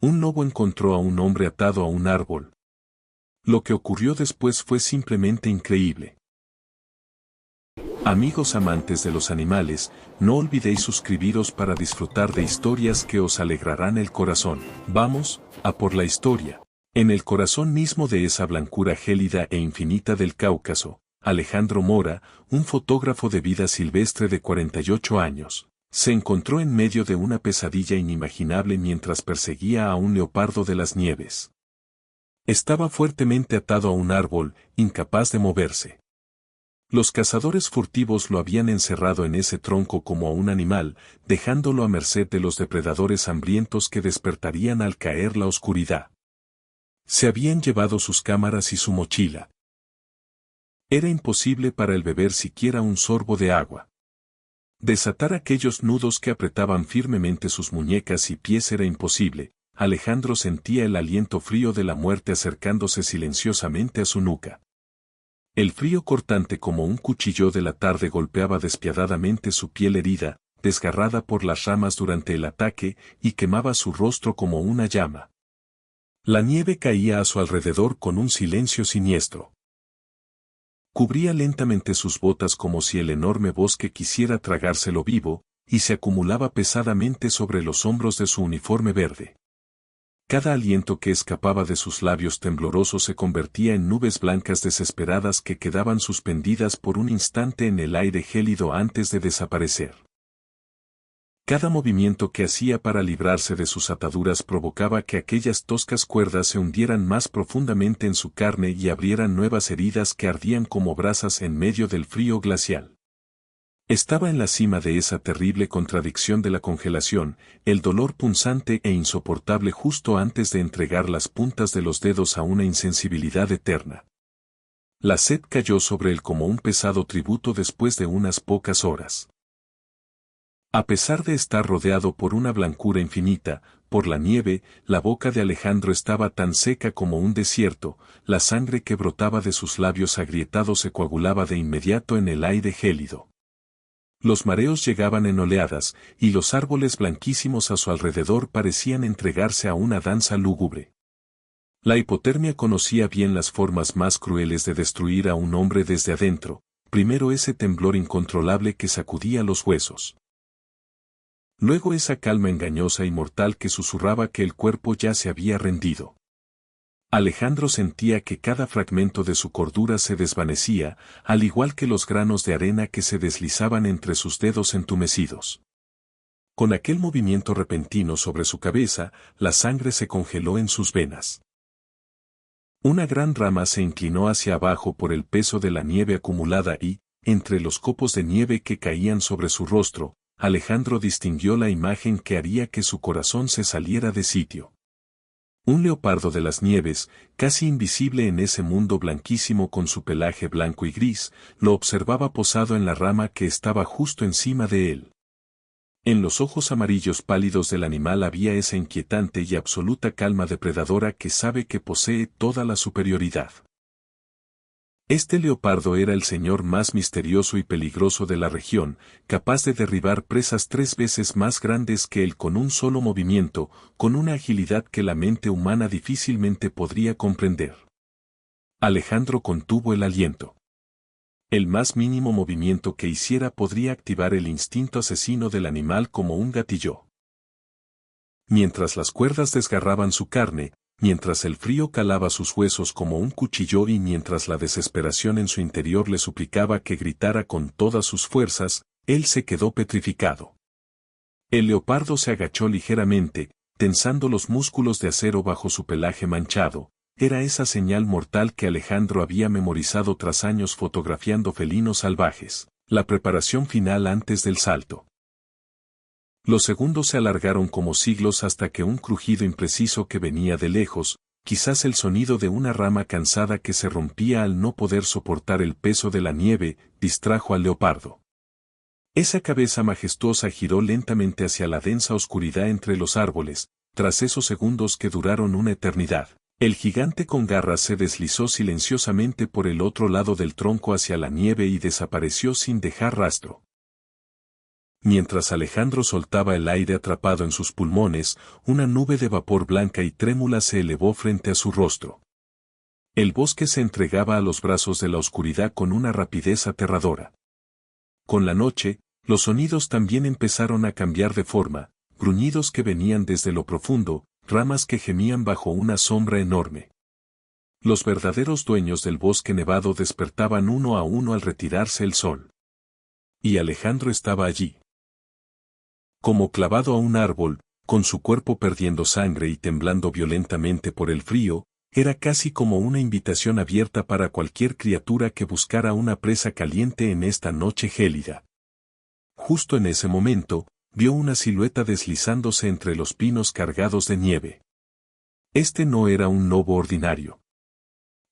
Un lobo encontró a un hombre atado a un árbol. Lo que ocurrió después fue simplemente increíble. Amigos amantes de los animales, no olvidéis suscribiros para disfrutar de historias que os alegrarán el corazón. Vamos, a por la historia. En el corazón mismo de esa blancura gélida e infinita del Cáucaso, Alejandro Mora, un fotógrafo de vida silvestre de 48 años, se encontró en medio de una pesadilla inimaginable mientras perseguía a un leopardo de las nieves. Estaba fuertemente atado a un árbol, incapaz de moverse. Los cazadores furtivos lo habían encerrado en ese tronco como a un animal, dejándolo a merced de los depredadores hambrientos que despertarían al caer la oscuridad. Se habían llevado sus cámaras y su mochila. Era imposible para él beber siquiera un sorbo de agua. Desatar aquellos nudos que apretaban firmemente sus muñecas y pies era imposible. Alejandro sentía el aliento frío de la muerte acercándose silenciosamente a su nuca. El frío cortante como un cuchillo de la tarde golpeaba despiadadamente su piel herida, desgarrada por las ramas durante el ataque, y quemaba su rostro como una llama. La nieve caía a su alrededor con un silencio siniestro. Cubría lentamente sus botas como si el enorme bosque quisiera tragárselo vivo, y se acumulaba pesadamente sobre los hombros de su uniforme verde. Cada aliento que escapaba de sus labios temblorosos se convertía en nubes blancas desesperadas que quedaban suspendidas por un instante en el aire gélido antes de desaparecer. Cada movimiento que hacía para librarse de sus ataduras provocaba que aquellas toscas cuerdas se hundieran más profundamente en su carne y abrieran nuevas heridas que ardían como brasas en medio del frío glacial. Estaba en la cima de esa terrible contradicción de la congelación, el dolor punzante e insoportable justo antes de entregar las puntas de los dedos a una insensibilidad eterna. La sed cayó sobre él como un pesado tributo después de unas pocas horas. A pesar de estar rodeado por una blancura infinita, por la nieve, la boca de Alejandro estaba tan seca como un desierto, la sangre que brotaba de sus labios agrietados se coagulaba de inmediato en el aire gélido. Los mareos llegaban en oleadas, y los árboles blanquísimos a su alrededor parecían entregarse a una danza lúgubre. La hipotermia conocía bien las formas más crueles de destruir a un hombre desde adentro, primero ese temblor incontrolable que sacudía los huesos. Luego esa calma engañosa y mortal que susurraba que el cuerpo ya se había rendido. Alejandro sentía que cada fragmento de su cordura se desvanecía, al igual que los granos de arena que se deslizaban entre sus dedos entumecidos. Con aquel movimiento repentino sobre su cabeza, la sangre se congeló en sus venas. Una gran rama se inclinó hacia abajo por el peso de la nieve acumulada y, entre los copos de nieve que caían sobre su rostro, Alejandro distinguió la imagen que haría que su corazón se saliera de sitio. Un leopardo de las nieves, casi invisible en ese mundo blanquísimo con su pelaje blanco y gris, lo observaba posado en la rama que estaba justo encima de él. En los ojos amarillos pálidos del animal había esa inquietante y absoluta calma depredadora que sabe que posee toda la superioridad. Este leopardo era el señor más misterioso y peligroso de la región, capaz de derribar presas 3 veces más grandes que él con un solo movimiento, con una agilidad que la mente humana difícilmente podría comprender. Alejandro contuvo el aliento. El más mínimo movimiento que hiciera podría activar el instinto asesino del animal como un gatillo. Mientras las cuerdas desgarraban su carne, mientras el frío calaba sus huesos como un cuchillo y mientras la desesperación en su interior le suplicaba que gritara con todas sus fuerzas, él se quedó petrificado. El leopardo se agachó ligeramente, tensando los músculos de acero bajo su pelaje manchado. Era esa señal mortal que Alejandro había memorizado tras años fotografiando felinos salvajes, la preparación final antes del salto. Los segundos se alargaron como siglos hasta que un crujido impreciso que venía de lejos, quizás el sonido de una rama cansada que se rompía al no poder soportar el peso de la nieve, distrajo al leopardo. Esa cabeza majestuosa giró lentamente hacia la densa oscuridad entre los árboles. Tras esos segundos que duraron una eternidad, el gigante con garras se deslizó silenciosamente por el otro lado del tronco hacia la nieve y desapareció sin dejar rastro. Mientras Alejandro soltaba el aire atrapado en sus pulmones, una nube de vapor blanca y trémula se elevó frente a su rostro. El bosque se entregaba a los brazos de la oscuridad con una rapidez aterradora. Con la noche, los sonidos también empezaron a cambiar de forma, gruñidos que venían desde lo profundo, ramas que gemían bajo una sombra enorme. Los verdaderos dueños del bosque nevado despertaban uno a uno al retirarse el sol. Y Alejandro estaba allí. Como clavado a un árbol, con su cuerpo perdiendo sangre y temblando violentamente por el frío, era casi como una invitación abierta para cualquier criatura que buscara una presa caliente en esta noche gélida. Justo en ese momento, vio una silueta deslizándose entre los pinos cargados de nieve. Este no era un lobo ordinario.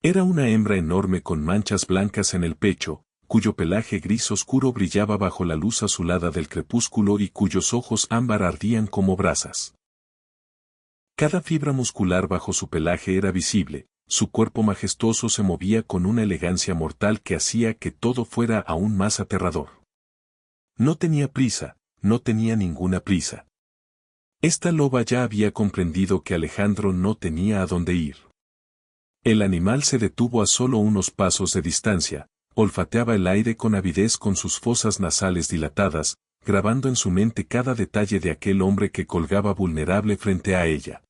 Era una hembra enorme con manchas blancas en el pecho, cuyo pelaje gris oscuro brillaba bajo la luz azulada del crepúsculo y cuyos ojos ámbar ardían como brasas. Cada fibra muscular bajo su pelaje era visible, su cuerpo majestuoso se movía con una elegancia mortal que hacía que todo fuera aún más aterrador. No tenía prisa, no tenía ninguna prisa. Esta loba ya había comprendido que Alejandro no tenía a dónde ir. El animal se detuvo a solo unos pasos de distancia, olfateaba el aire con avidez con sus fosas nasales dilatadas, grabando en su mente cada detalle de aquel hombre que colgaba vulnerable frente a ella.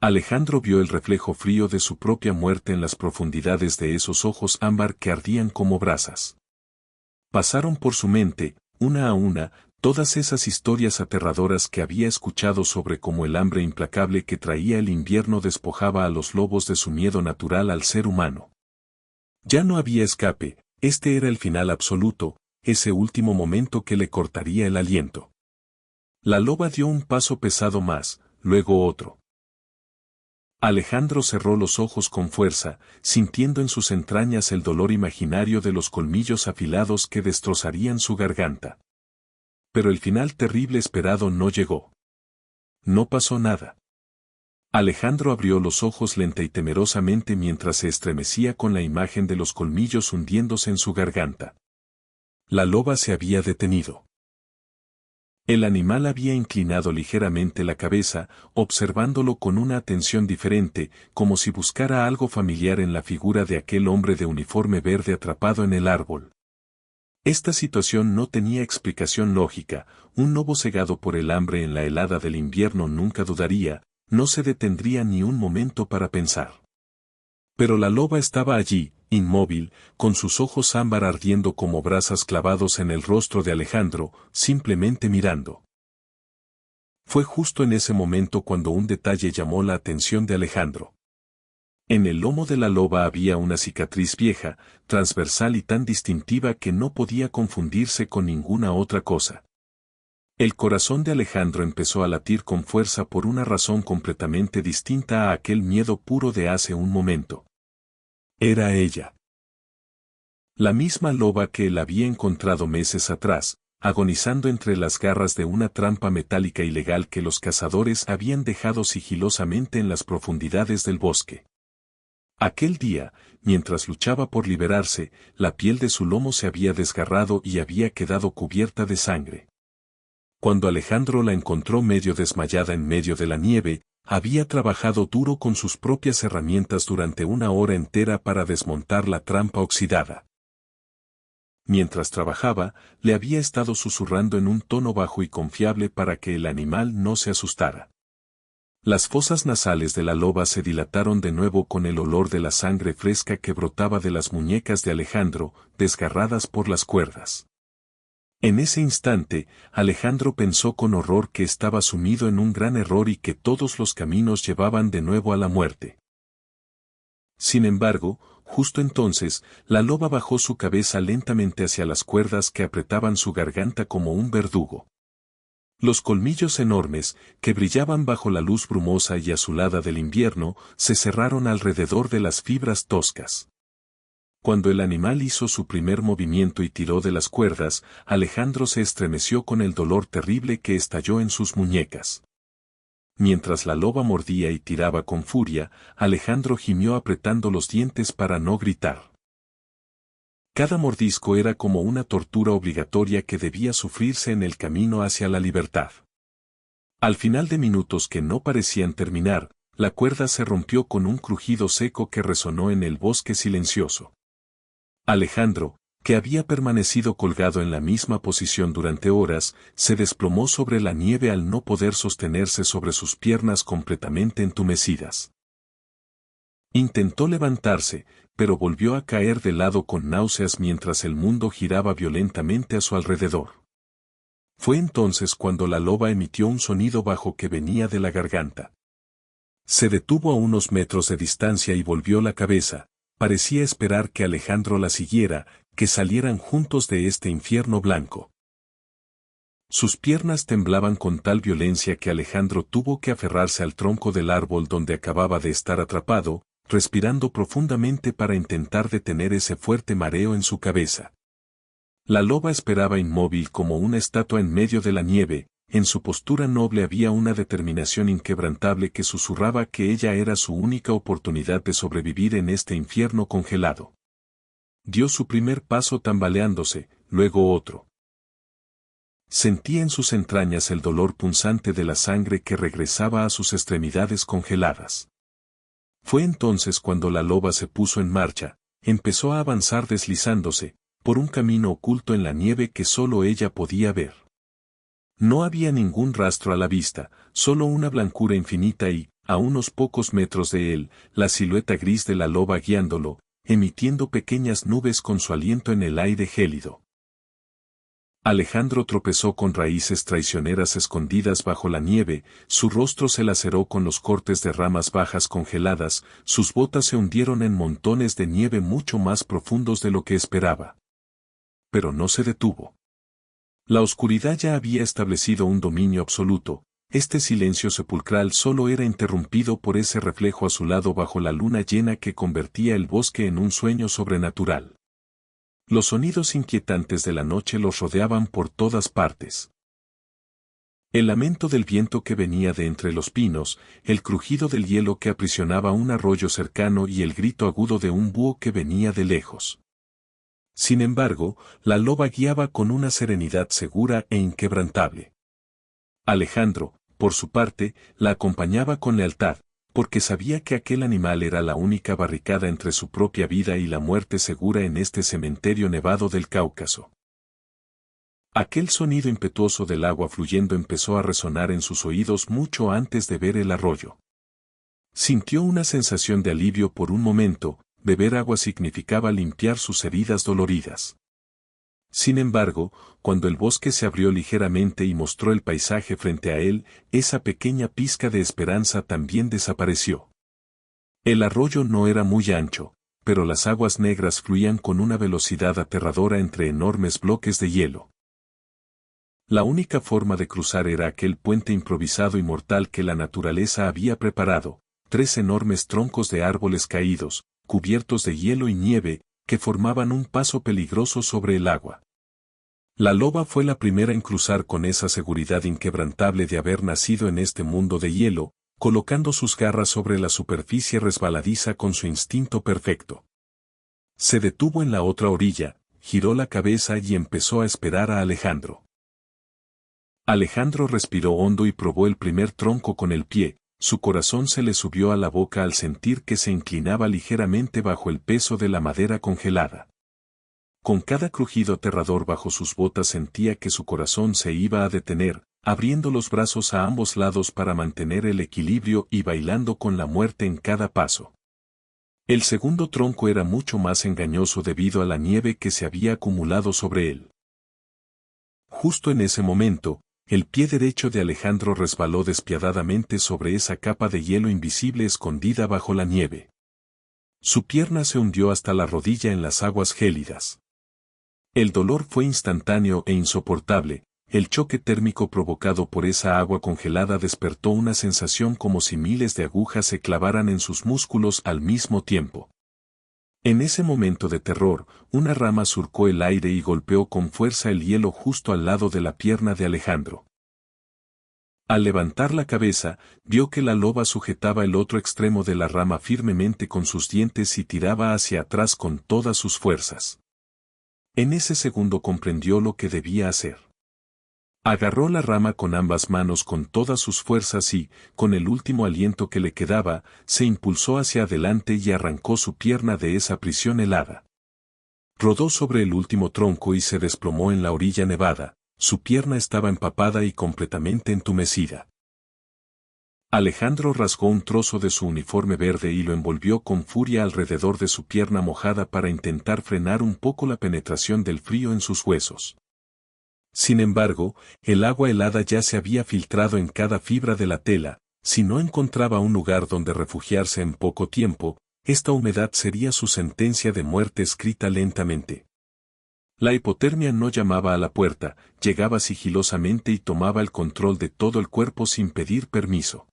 Alejandro vio el reflejo frío de su propia muerte en las profundidades de esos ojos ámbar que ardían como brasas. Pasaron por su mente, una a una, todas esas historias aterradoras que había escuchado sobre cómo el hambre implacable que traía el invierno despojaba a los lobos de su miedo natural al ser humano. Ya no había escape, este era el final absoluto, ese último momento que le cortaría el aliento. La loba dio un paso pesado más, luego otro. Alejandro cerró los ojos con fuerza, sintiendo en sus entrañas el dolor imaginario de los colmillos afilados que destrozarían su garganta. Pero el final terrible esperado no llegó. No pasó nada. Alejandro abrió los ojos lenta y temerosamente mientras se estremecía con la imagen de los colmillos hundiéndose en su garganta. La loba se había detenido. El animal había inclinado ligeramente la cabeza, observándolo con una atención diferente, como si buscara algo familiar en la figura de aquel hombre de uniforme verde atrapado en el árbol. Esta situación no tenía explicación lógica, un lobo cegado por el hambre en la helada del invierno nunca dudaría, no se detendría ni un momento para pensar. Pero la loba estaba allí, inmóvil, con sus ojos ámbar ardiendo como brasas clavados en el rostro de Alejandro, simplemente mirando. Fue justo en ese momento cuando un detalle llamó la atención de Alejandro. En el lomo de la loba había una cicatriz vieja, transversal y tan distintiva que no podía confundirse con ninguna otra cosa. El corazón de Alejandro empezó a latir con fuerza por una razón completamente distinta a aquel miedo puro de hace un momento. Era ella. La misma loba que él había encontrado meses atrás, agonizando entre las garras de una trampa metálica ilegal que los cazadores habían dejado sigilosamente en las profundidades del bosque. Aquel día, mientras luchaba por liberarse, la piel de su lomo se había desgarrado y había quedado cubierta de sangre. Cuando Alejandro la encontró medio desmayada en medio de la nieve, había trabajado duro con sus propias herramientas durante una hora entera para desmontar la trampa oxidada. Mientras trabajaba, le había estado susurrando en un tono bajo y confiable para que el animal no se asustara. Las fosas nasales de la loba se dilataron de nuevo con el olor de la sangre fresca que brotaba de las muñecas de Alejandro, desgarradas por las cuerdas. En ese instante, Alejandro pensó con horror que estaba sumido en un gran error y que todos los caminos llevaban de nuevo a la muerte. Sin embargo, justo entonces, la loba bajó su cabeza lentamente hacia las cuerdas que apretaban su garganta como un verdugo. Los colmillos enormes, que brillaban bajo la luz brumosa y azulada del invierno, se cerraron alrededor de las fibras toscas. Cuando el animal hizo su primer movimiento y tiró de las cuerdas, Alejandro se estremeció con el dolor terrible que estalló en sus muñecas. Mientras la loba mordía y tiraba con furia, Alejandro gimió apretando los dientes para no gritar. Cada mordisco era como una tortura obligatoria que debía sufrirse en el camino hacia la libertad. Al final de minutos que no parecían terminar, la cuerda se rompió con un crujido seco que resonó en el bosque silencioso. Alejandro, que había permanecido colgado en la misma posición durante horas, se desplomó sobre la nieve al no poder sostenerse sobre sus piernas completamente entumecidas. Intentó levantarse, pero volvió a caer de lado con náuseas mientras el mundo giraba violentamente a su alrededor. Fue entonces cuando la loba emitió un sonido bajo que venía de la garganta. Se detuvo a unos metros de distancia y volvió la cabeza. Parecía esperar que Alejandro la siguiera, que salieran juntos de este infierno blanco. Sus piernas temblaban con tal violencia que Alejandro tuvo que aferrarse al tronco del árbol donde acababa de estar atrapado, respirando profundamente para intentar detener ese fuerte mareo en su cabeza. La loba esperaba inmóvil como una estatua en medio de la nieve. En su postura noble había una determinación inquebrantable que susurraba que ella era su única oportunidad de sobrevivir en este infierno congelado. Dio su primer paso tambaleándose, luego otro. Sentía en sus entrañas el dolor punzante de la sangre que regresaba a sus extremidades congeladas. Fue entonces cuando la loba se puso en marcha, empezó a avanzar deslizándose, por un camino oculto en la nieve que solo ella podía ver. No había ningún rastro a la vista, solo una blancura infinita y, a unos pocos metros de él, la silueta gris de la loba guiándolo, emitiendo pequeñas nubes con su aliento en el aire gélido. Alejandro tropezó con raíces traicioneras escondidas bajo la nieve, su rostro se laceró con los cortes de ramas bajas congeladas, sus botas se hundieron en montones de nieve mucho más profundos de lo que esperaba. Pero no se detuvo. La oscuridad ya había establecido un dominio absoluto, este silencio sepulcral solo era interrumpido por ese reflejo azulado bajo la luna llena que convertía el bosque en un sueño sobrenatural. Los sonidos inquietantes de la noche los rodeaban por todas partes. El lamento del viento que venía de entre los pinos, el crujido del hielo que aprisionaba un arroyo cercano y el grito agudo de un búho que venía de lejos. Sin embargo, la loba guiaba con una serenidad segura e inquebrantable. Alejandro, por su parte, la acompañaba con lealtad, porque sabía que aquel animal era la única barricada entre su propia vida y la muerte segura en este cementerio nevado del Cáucaso. Aquel sonido impetuoso del agua fluyendo empezó a resonar en sus oídos mucho antes de ver el arroyo. Sintió una sensación de alivio por un momento. Beber agua significaba limpiar sus heridas doloridas. Sin embargo, cuando el bosque se abrió ligeramente y mostró el paisaje frente a él, esa pequeña pizca de esperanza también desapareció. El arroyo no era muy ancho, pero las aguas negras fluían con una velocidad aterradora entre enormes bloques de hielo. La única forma de cruzar era aquel puente improvisado y mortal que la naturaleza había preparado, 3 enormes troncos de árboles caídos, cubiertos de hielo y nieve, que formaban un paso peligroso sobre el agua. La loba fue la primera en cruzar con esa seguridad inquebrantable de haber nacido en este mundo de hielo, colocando sus garras sobre la superficie resbaladiza con su instinto perfecto. Se detuvo en la otra orilla, giró la cabeza y empezó a esperar a Alejandro. Alejandro respiró hondo y probó el primer tronco con el pie. Su corazón se le subió a la boca al sentir que se inclinaba ligeramente bajo el peso de la madera congelada. Con cada crujido aterrador bajo sus botas sentía que su corazón se iba a detener, abriendo los brazos a ambos lados para mantener el equilibrio y bailando con la muerte en cada paso. El segundo tronco era mucho más engañoso debido a la nieve que se había acumulado sobre él. Justo en ese momento, el pie derecho de Alejandro resbaló despiadadamente sobre esa capa de hielo invisible escondida bajo la nieve. Su pierna se hundió hasta la rodilla en las aguas gélidas. El dolor fue instantáneo e insoportable, el choque térmico provocado por esa agua congelada despertó una sensación como si miles de agujas se clavaran en sus músculos al mismo tiempo. En ese momento de terror, una rama surcó el aire y golpeó con fuerza el hielo justo al lado de la pierna de Alejandro. Al levantar la cabeza, vio que la loba sujetaba el otro extremo de la rama firmemente con sus dientes y tiraba hacia atrás con todas sus fuerzas. En ese segundo comprendió lo que debía hacer. Agarró la rama con ambas manos con todas sus fuerzas y, con el último aliento que le quedaba, se impulsó hacia adelante y arrancó su pierna de esa prisión helada. Rodó sobre el último tronco y se desplomó en la orilla nevada, su pierna estaba empapada y completamente entumecida. Alejandro rasgó un trozo de su uniforme verde y lo envolvió con furia alrededor de su pierna mojada para intentar frenar un poco la penetración del frío en sus huesos. Sin embargo, el agua helada ya se había filtrado en cada fibra de la tela, si no encontraba un lugar donde refugiarse en poco tiempo, esta humedad sería su sentencia de muerte escrita lentamente. La hipotermia no llamaba a la puerta, llegaba sigilosamente y tomaba el control de todo el cuerpo sin pedir permiso.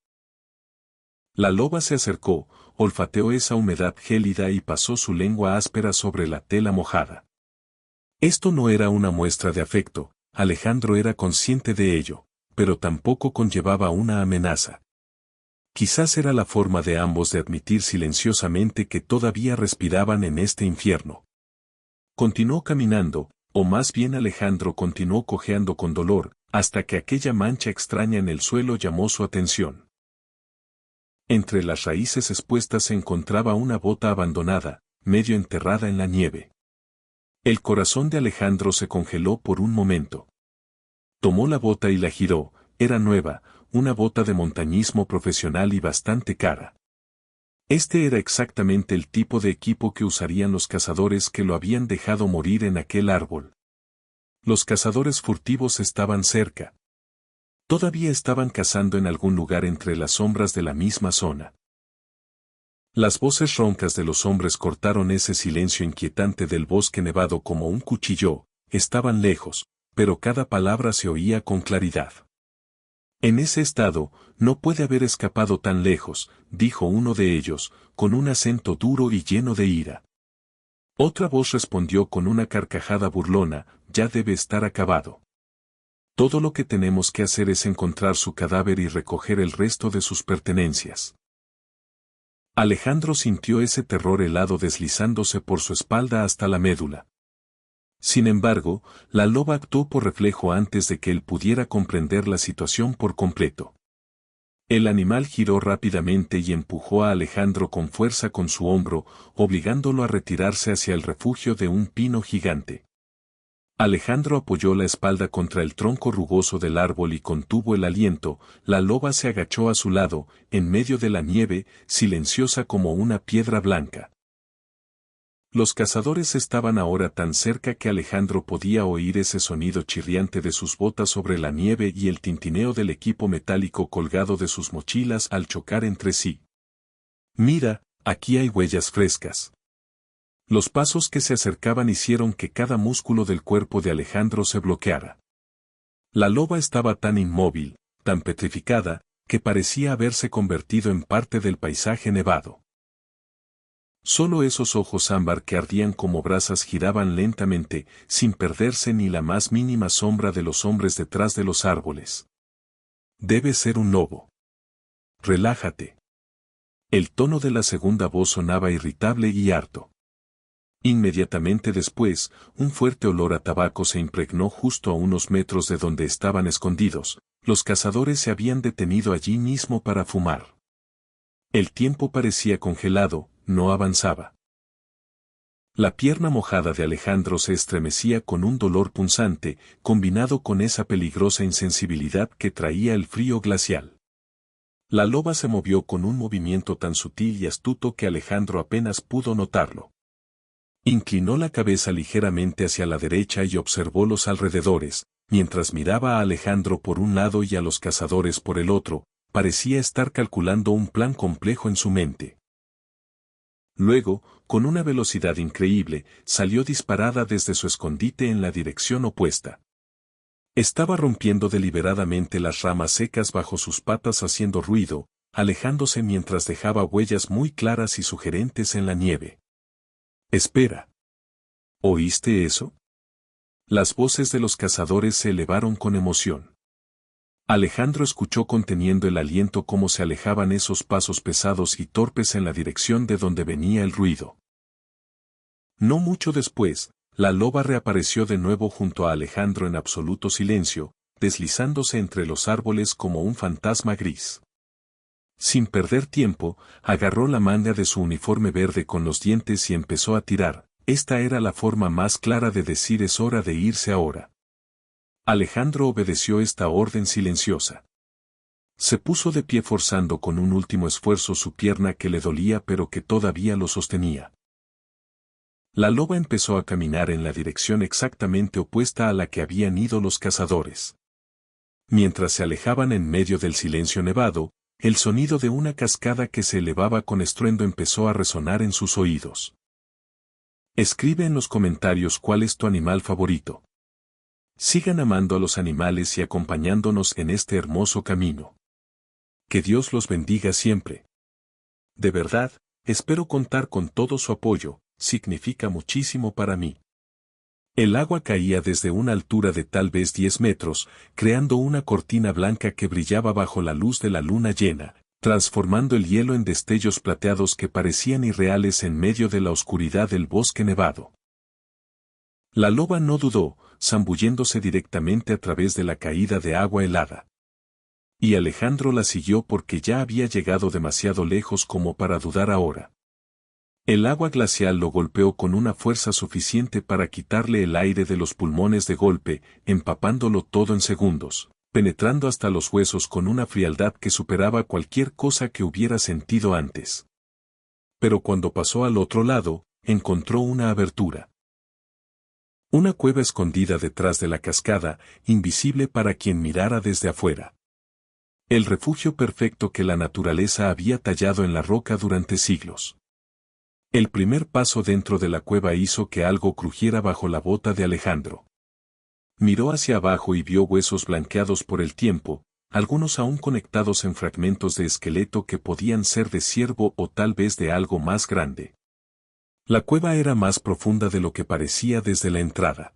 La loba se acercó, olfateó esa humedad gélida y pasó su lengua áspera sobre la tela mojada. Esto no era una muestra de afecto, Alejandro era consciente de ello, pero tampoco conllevaba una amenaza. Quizás era la forma de ambos de admitir silenciosamente que todavía respiraban en este infierno. Continuó caminando, o más bien Alejandro continuó cojeando con dolor, hasta que aquella mancha extraña en el suelo llamó su atención. Entre las raíces expuestas se encontraba una bota abandonada, medio enterrada en la nieve. El corazón de Alejandro se congeló por un momento. Tomó la bota y la giró, era nueva, una bota de montañismo profesional y bastante cara. Este era exactamente el tipo de equipo que usarían los cazadores que lo habían dejado morir en aquel árbol. Los cazadores furtivos estaban cerca. Todavía estaban cazando en algún lugar entre las sombras de la misma zona. Las voces roncas de los hombres cortaron ese silencio inquietante del bosque nevado como un cuchillo, estaban lejos, pero cada palabra se oía con claridad. En ese estado, no puede haber escapado tan lejos, dijo uno de ellos, con un acento duro y lleno de ira. Otra voz respondió con una carcajada burlona, ya debe estar acabado. Todo lo que tenemos que hacer es encontrar su cadáver y recoger el resto de sus pertenencias. Alejandro sintió ese terror helado deslizándose por su espalda hasta la médula. Sin embargo, la loba actuó por reflejo antes de que él pudiera comprender la situación por completo. El animal giró rápidamente y empujó a Alejandro con fuerza con su hombro, obligándolo a retirarse hacia el refugio de un pino gigante. Alejandro apoyó la espalda contra el tronco rugoso del árbol y contuvo el aliento, la loba se agachó a su lado, en medio de la nieve, silenciosa como una piedra blanca. Los cazadores estaban ahora tan cerca que Alejandro podía oír ese sonido chirriante de sus botas sobre la nieve y el tintineo del equipo metálico colgado de sus mochilas al chocar entre sí. Mira, aquí hay huellas frescas. Los pasos que se acercaban hicieron que cada músculo del cuerpo de Alejandro se bloqueara. La loba estaba tan inmóvil, tan petrificada, que parecía haberse convertido en parte del paisaje nevado. Solo esos ojos ámbar que ardían como brasas giraban lentamente, sin perderse ni la más mínima sombra de los hombres detrás de los árboles. Debe ser un lobo. Relájate. El tono de la segunda voz sonaba irritable y harto. Inmediatamente después, un fuerte olor a tabaco se impregnó justo a unos metros de donde estaban escondidos. Los cazadores se habían detenido allí mismo para fumar. El tiempo parecía congelado, no avanzaba. La pierna mojada de Alejandro se estremecía con un dolor punzante, combinado con esa peligrosa insensibilidad que traía el frío glacial. La loba se movió con un movimiento tan sutil y astuto que Alejandro apenas pudo notarlo. Inclinó la cabeza ligeramente hacia la derecha y observó los alrededores, mientras miraba a Alejandro por un lado y a los cazadores por el otro, parecía estar calculando un plan complejo en su mente. Luego, con una velocidad increíble, salió disparada desde su escondite en la dirección opuesta. Estaba rompiendo deliberadamente las ramas secas bajo sus patas haciendo ruido, alejándose mientras dejaba huellas muy claras y sugerentes en la nieve. Espera. ¿Oíste eso? Las voces de los cazadores se elevaron con emoción. Alejandro escuchó conteniendo el aliento cómo se alejaban esos pasos pesados y torpes en la dirección de donde venía el ruido. No mucho después, la loba reapareció de nuevo junto a Alejandro en absoluto silencio, deslizándose entre los árboles como un fantasma gris. Sin perder tiempo, agarró la manga de su uniforme verde con los dientes y empezó a tirar. Esta era la forma más clara de decir es hora de irse ahora. Alejandro obedeció esta orden silenciosa. Se puso de pie forzando con un último esfuerzo su pierna que le dolía pero que todavía lo sostenía. La loba empezó a caminar en la dirección exactamente opuesta a la que habían ido los cazadores. Mientras se alejaban en medio del silencio nevado, el sonido de una cascada que se elevaba con estruendo empezó a resonar en sus oídos. Escribe en los comentarios cuál es tu animal favorito. Sigan amando a los animales y acompañándonos en este hermoso camino. Que Dios los bendiga siempre. De verdad, espero contar con todo su apoyo, significa muchísimo para mí. El agua caía desde una altura de tal vez 10 metros, creando una cortina blanca que brillaba bajo la luz de la luna llena, transformando el hielo en destellos plateados que parecían irreales en medio de la oscuridad del bosque nevado. La loba no dudó, zambulléndose directamente a través de la caída de agua helada. Y Alejandro la siguió porque ya había llegado demasiado lejos como para dudar ahora. El agua glacial lo golpeó con una fuerza suficiente para quitarle el aire de los pulmones de golpe, empapándolo todo en segundos, penetrando hasta los huesos con una frialdad que superaba cualquier cosa que hubiera sentido antes. Pero cuando pasó al otro lado, encontró una abertura. Una cueva escondida detrás de la cascada, invisible para quien mirara desde afuera. El refugio perfecto que la naturaleza había tallado en la roca durante siglos. El primer paso dentro de la cueva hizo que algo crujiera bajo la bota de Alejandro. Miró hacia abajo y vio huesos blanqueados por el tiempo, algunos aún conectados en fragmentos de esqueleto que podían ser de ciervo o tal vez de algo más grande. La cueva era más profunda de lo que parecía desde la entrada.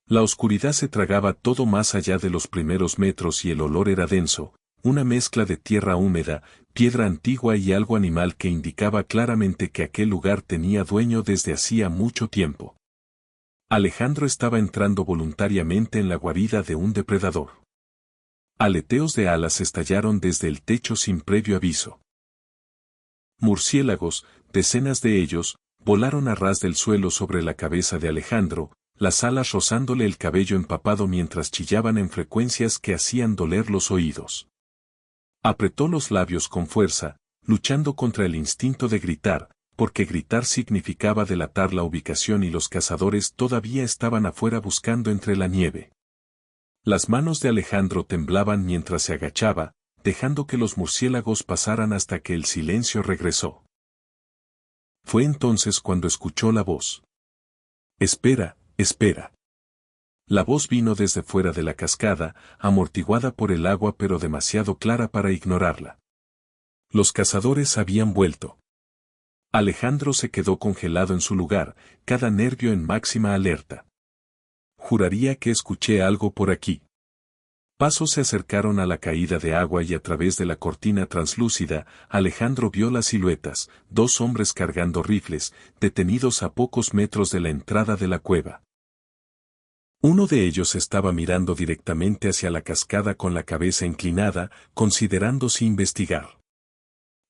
La oscuridad se tragaba todo más allá de los primeros metros y el olor era denso, una mezcla de tierra húmeda, piedra antigua y algo animal que indicaba claramente que aquel lugar tenía dueño desde hacía mucho tiempo. Alejandro estaba entrando voluntariamente en la guarida de un depredador. Aleteos de alas estallaron desde el techo sin previo aviso. Murciélagos, decenas de ellos, volaron a ras del suelo sobre la cabeza de Alejandro, las alas rozándole el cabello empapado mientras chillaban en frecuencias que hacían doler los oídos. Apretó los labios con fuerza, luchando contra el instinto de gritar, porque gritar significaba delatar la ubicación y los cazadores todavía estaban afuera buscando entre la nieve. Las manos de Alejandro temblaban mientras se agachaba, dejando que los murciélagos pasaran hasta que el silencio regresó. Fue entonces cuando escuchó la voz. Espera, espera. La voz vino desde fuera de la cascada, amortiguada por el agua pero demasiado clara para ignorarla. Los cazadores habían vuelto. Alejandro se quedó congelado en su lugar, cada nervio en máxima alerta. Juraría que escuché algo por aquí. Pasos se acercaron a la caída de agua y a través de la cortina translúcida, Alejandro vio las siluetas, dos hombres cargando rifles, detenidos a pocos metros de la entrada de la cueva. Uno de ellos estaba mirando directamente hacia la cascada con la cabeza inclinada, considerándose investigar.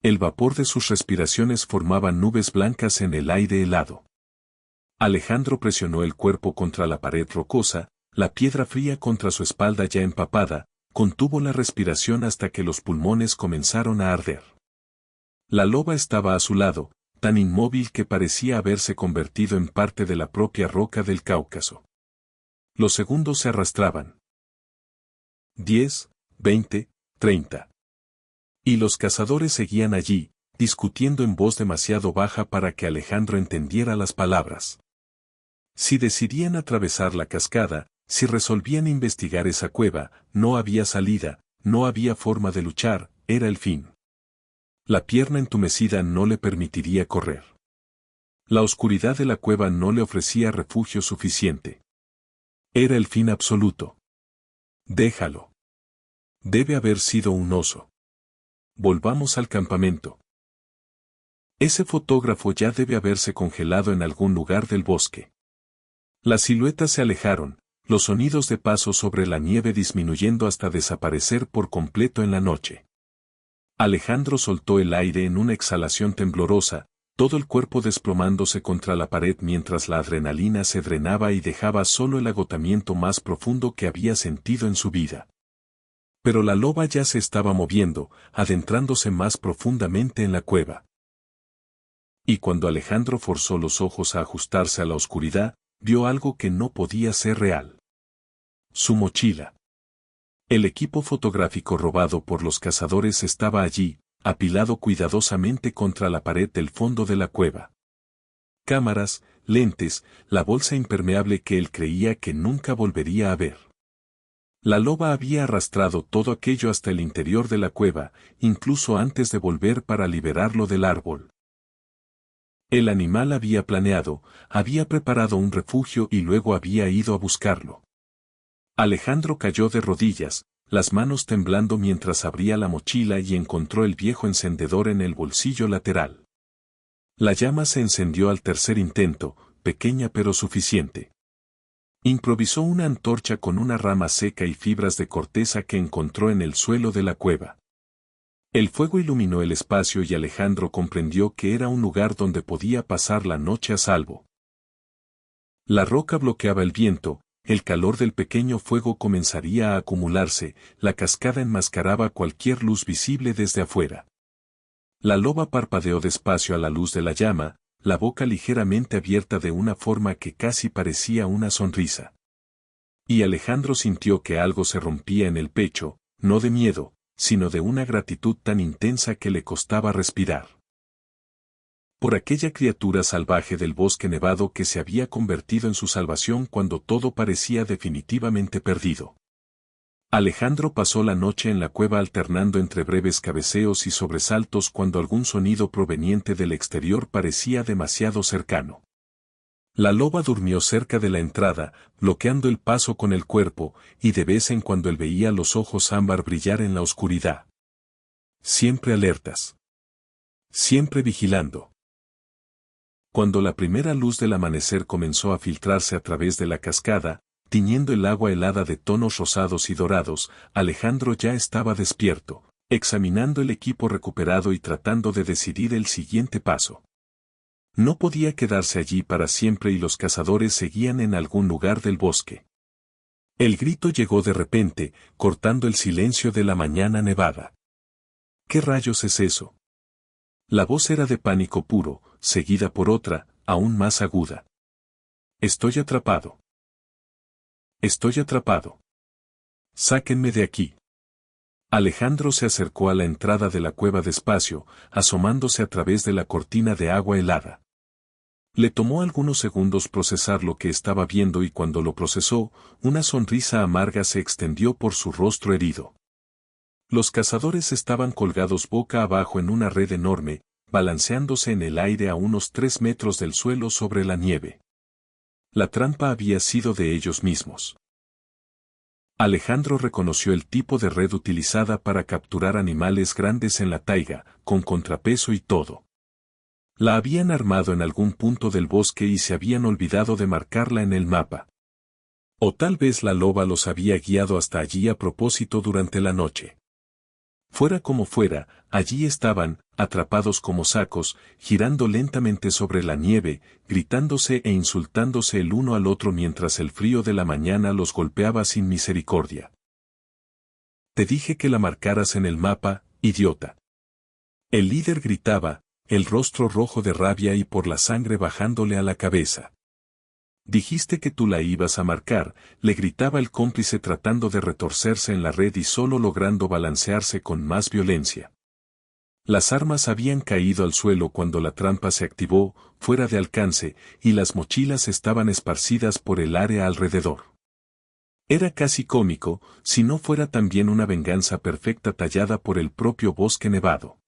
El vapor de sus respiraciones formaba nubes blancas en el aire helado. Alejandro presionó el cuerpo contra la pared rocosa, la piedra fría contra su espalda ya empapada, contuvo la respiración hasta que los pulmones comenzaron a arder. La loba estaba a su lado, tan inmóvil que parecía haberse convertido en parte de la propia roca del Cáucaso. Los segundos se arrastraban. 10, 20, 30. Y los cazadores seguían allí, discutiendo en voz demasiado baja para que Alejandro entendiera las palabras. Si decidían atravesar la cascada, si resolvían investigar esa cueva, no había salida, no había forma de luchar, era el fin. La pierna entumecida no le permitiría correr. La oscuridad de la cueva no le ofrecía refugio suficiente. Era el fin absoluto. Déjalo. Debe haber sido un oso. Volvamos al campamento. Ese fotógrafo ya debe haberse congelado en algún lugar del bosque. Las siluetas se alejaron, los sonidos de paso sobre la nieve disminuyendo hasta desaparecer por completo en la noche. Alejandro soltó el aire en una exhalación temblorosa, todo el cuerpo desplomándose contra la pared mientras la adrenalina se drenaba y dejaba solo el agotamiento más profundo que había sentido en su vida. Pero la loba ya se estaba moviendo, adentrándose más profundamente en la cueva. Y cuando Alejandro forzó los ojos a ajustarse a la oscuridad, vio algo que no podía ser real. Su mochila. El equipo fotográfico robado por los cazadores estaba allí, apilado cuidadosamente contra la pared del fondo de la cueva. Cámaras, lentes, la bolsa impermeable que él creía que nunca volvería a ver. La loba había arrastrado todo aquello hasta el interior de la cueva, incluso antes de volver para liberarlo del árbol. El animal había planeado, había preparado un refugio y luego había ido a buscarlo. Alejandro cayó de rodillas, las manos temblando mientras abría la mochila y encontró el viejo encendedor en el bolsillo lateral. La llama se encendió al tercer intento, pequeña pero suficiente. Improvisó una antorcha con una rama seca y fibras de corteza que encontró en el suelo de la cueva. El fuego iluminó el espacio y Alejandro comprendió que era un lugar donde podía pasar la noche a salvo. La roca bloqueaba el viento, el calor del pequeño fuego comenzaría a acumularse, la cascada enmascaraba cualquier luz visible desde afuera. La loba parpadeó despacio a la luz de la llama, la boca ligeramente abierta de una forma que casi parecía una sonrisa. Y Alejandro sintió que algo se rompía en el pecho, no de miedo, sino de una gratitud tan intensa que le costaba respirar. Por aquella criatura salvaje del bosque nevado que se había convertido en su salvación cuando todo parecía definitivamente perdido. Alejandro pasó la noche en la cueva alternando entre breves cabeceos y sobresaltos cuando algún sonido proveniente del exterior parecía demasiado cercano. La loba durmió cerca de la entrada, bloqueando el paso con el cuerpo, y de vez en cuando él veía los ojos ámbar brillar en la oscuridad. Siempre alertas. Siempre vigilando. Cuando la primera luz del amanecer comenzó a filtrarse a través de la cascada, tiñendo el agua helada de tonos rosados y dorados, Alejandro ya estaba despierto, examinando el equipo recuperado y tratando de decidir el siguiente paso. No podía quedarse allí para siempre y los cazadores seguían en algún lugar del bosque. El grito llegó de repente, cortando el silencio de la mañana nevada. ¿Qué rayos es eso? La voz era de pánico puro, seguida por otra, aún más aguda. Estoy atrapado. Estoy atrapado. Sáquenme de aquí. Alejandro se acercó a la entrada de la cueva despacio, asomándose a través de la cortina de agua helada. Le tomó algunos segundos procesar lo que estaba viendo y cuando lo procesó, una sonrisa amarga se extendió por su rostro herido. Los cazadores estaban colgados boca abajo en una red enorme, balanceándose en el aire a unos 3 metros del suelo sobre la nieve. La trampa había sido de ellos mismos. Alejandro reconoció el tipo de red utilizada para capturar animales grandes en la taiga, con contrapeso y todo. La habían armado en algún punto del bosque y se habían olvidado de marcarla en el mapa. O tal vez la loba los había guiado hasta allí a propósito durante la noche. Fuera como fuera, allí estaban, atrapados como sacos, girando lentamente sobre la nieve, gritándose e insultándose el uno al otro mientras el frío de la mañana los golpeaba sin misericordia. Te dije que la marcaras en el mapa, idiota. El líder gritaba, el rostro rojo de rabia y por la sangre bajándole a la cabeza. Dijiste que tú la ibas a marcar, le gritaba el cómplice tratando de retorcerse en la red y solo logrando balancearse con más violencia. Las armas habían caído al suelo cuando la trampa se activó, fuera de alcance, y las mochilas estaban esparcidas por el área alrededor. Era casi cómico, si no fuera también una venganza perfecta tallada por el propio bosque nevado.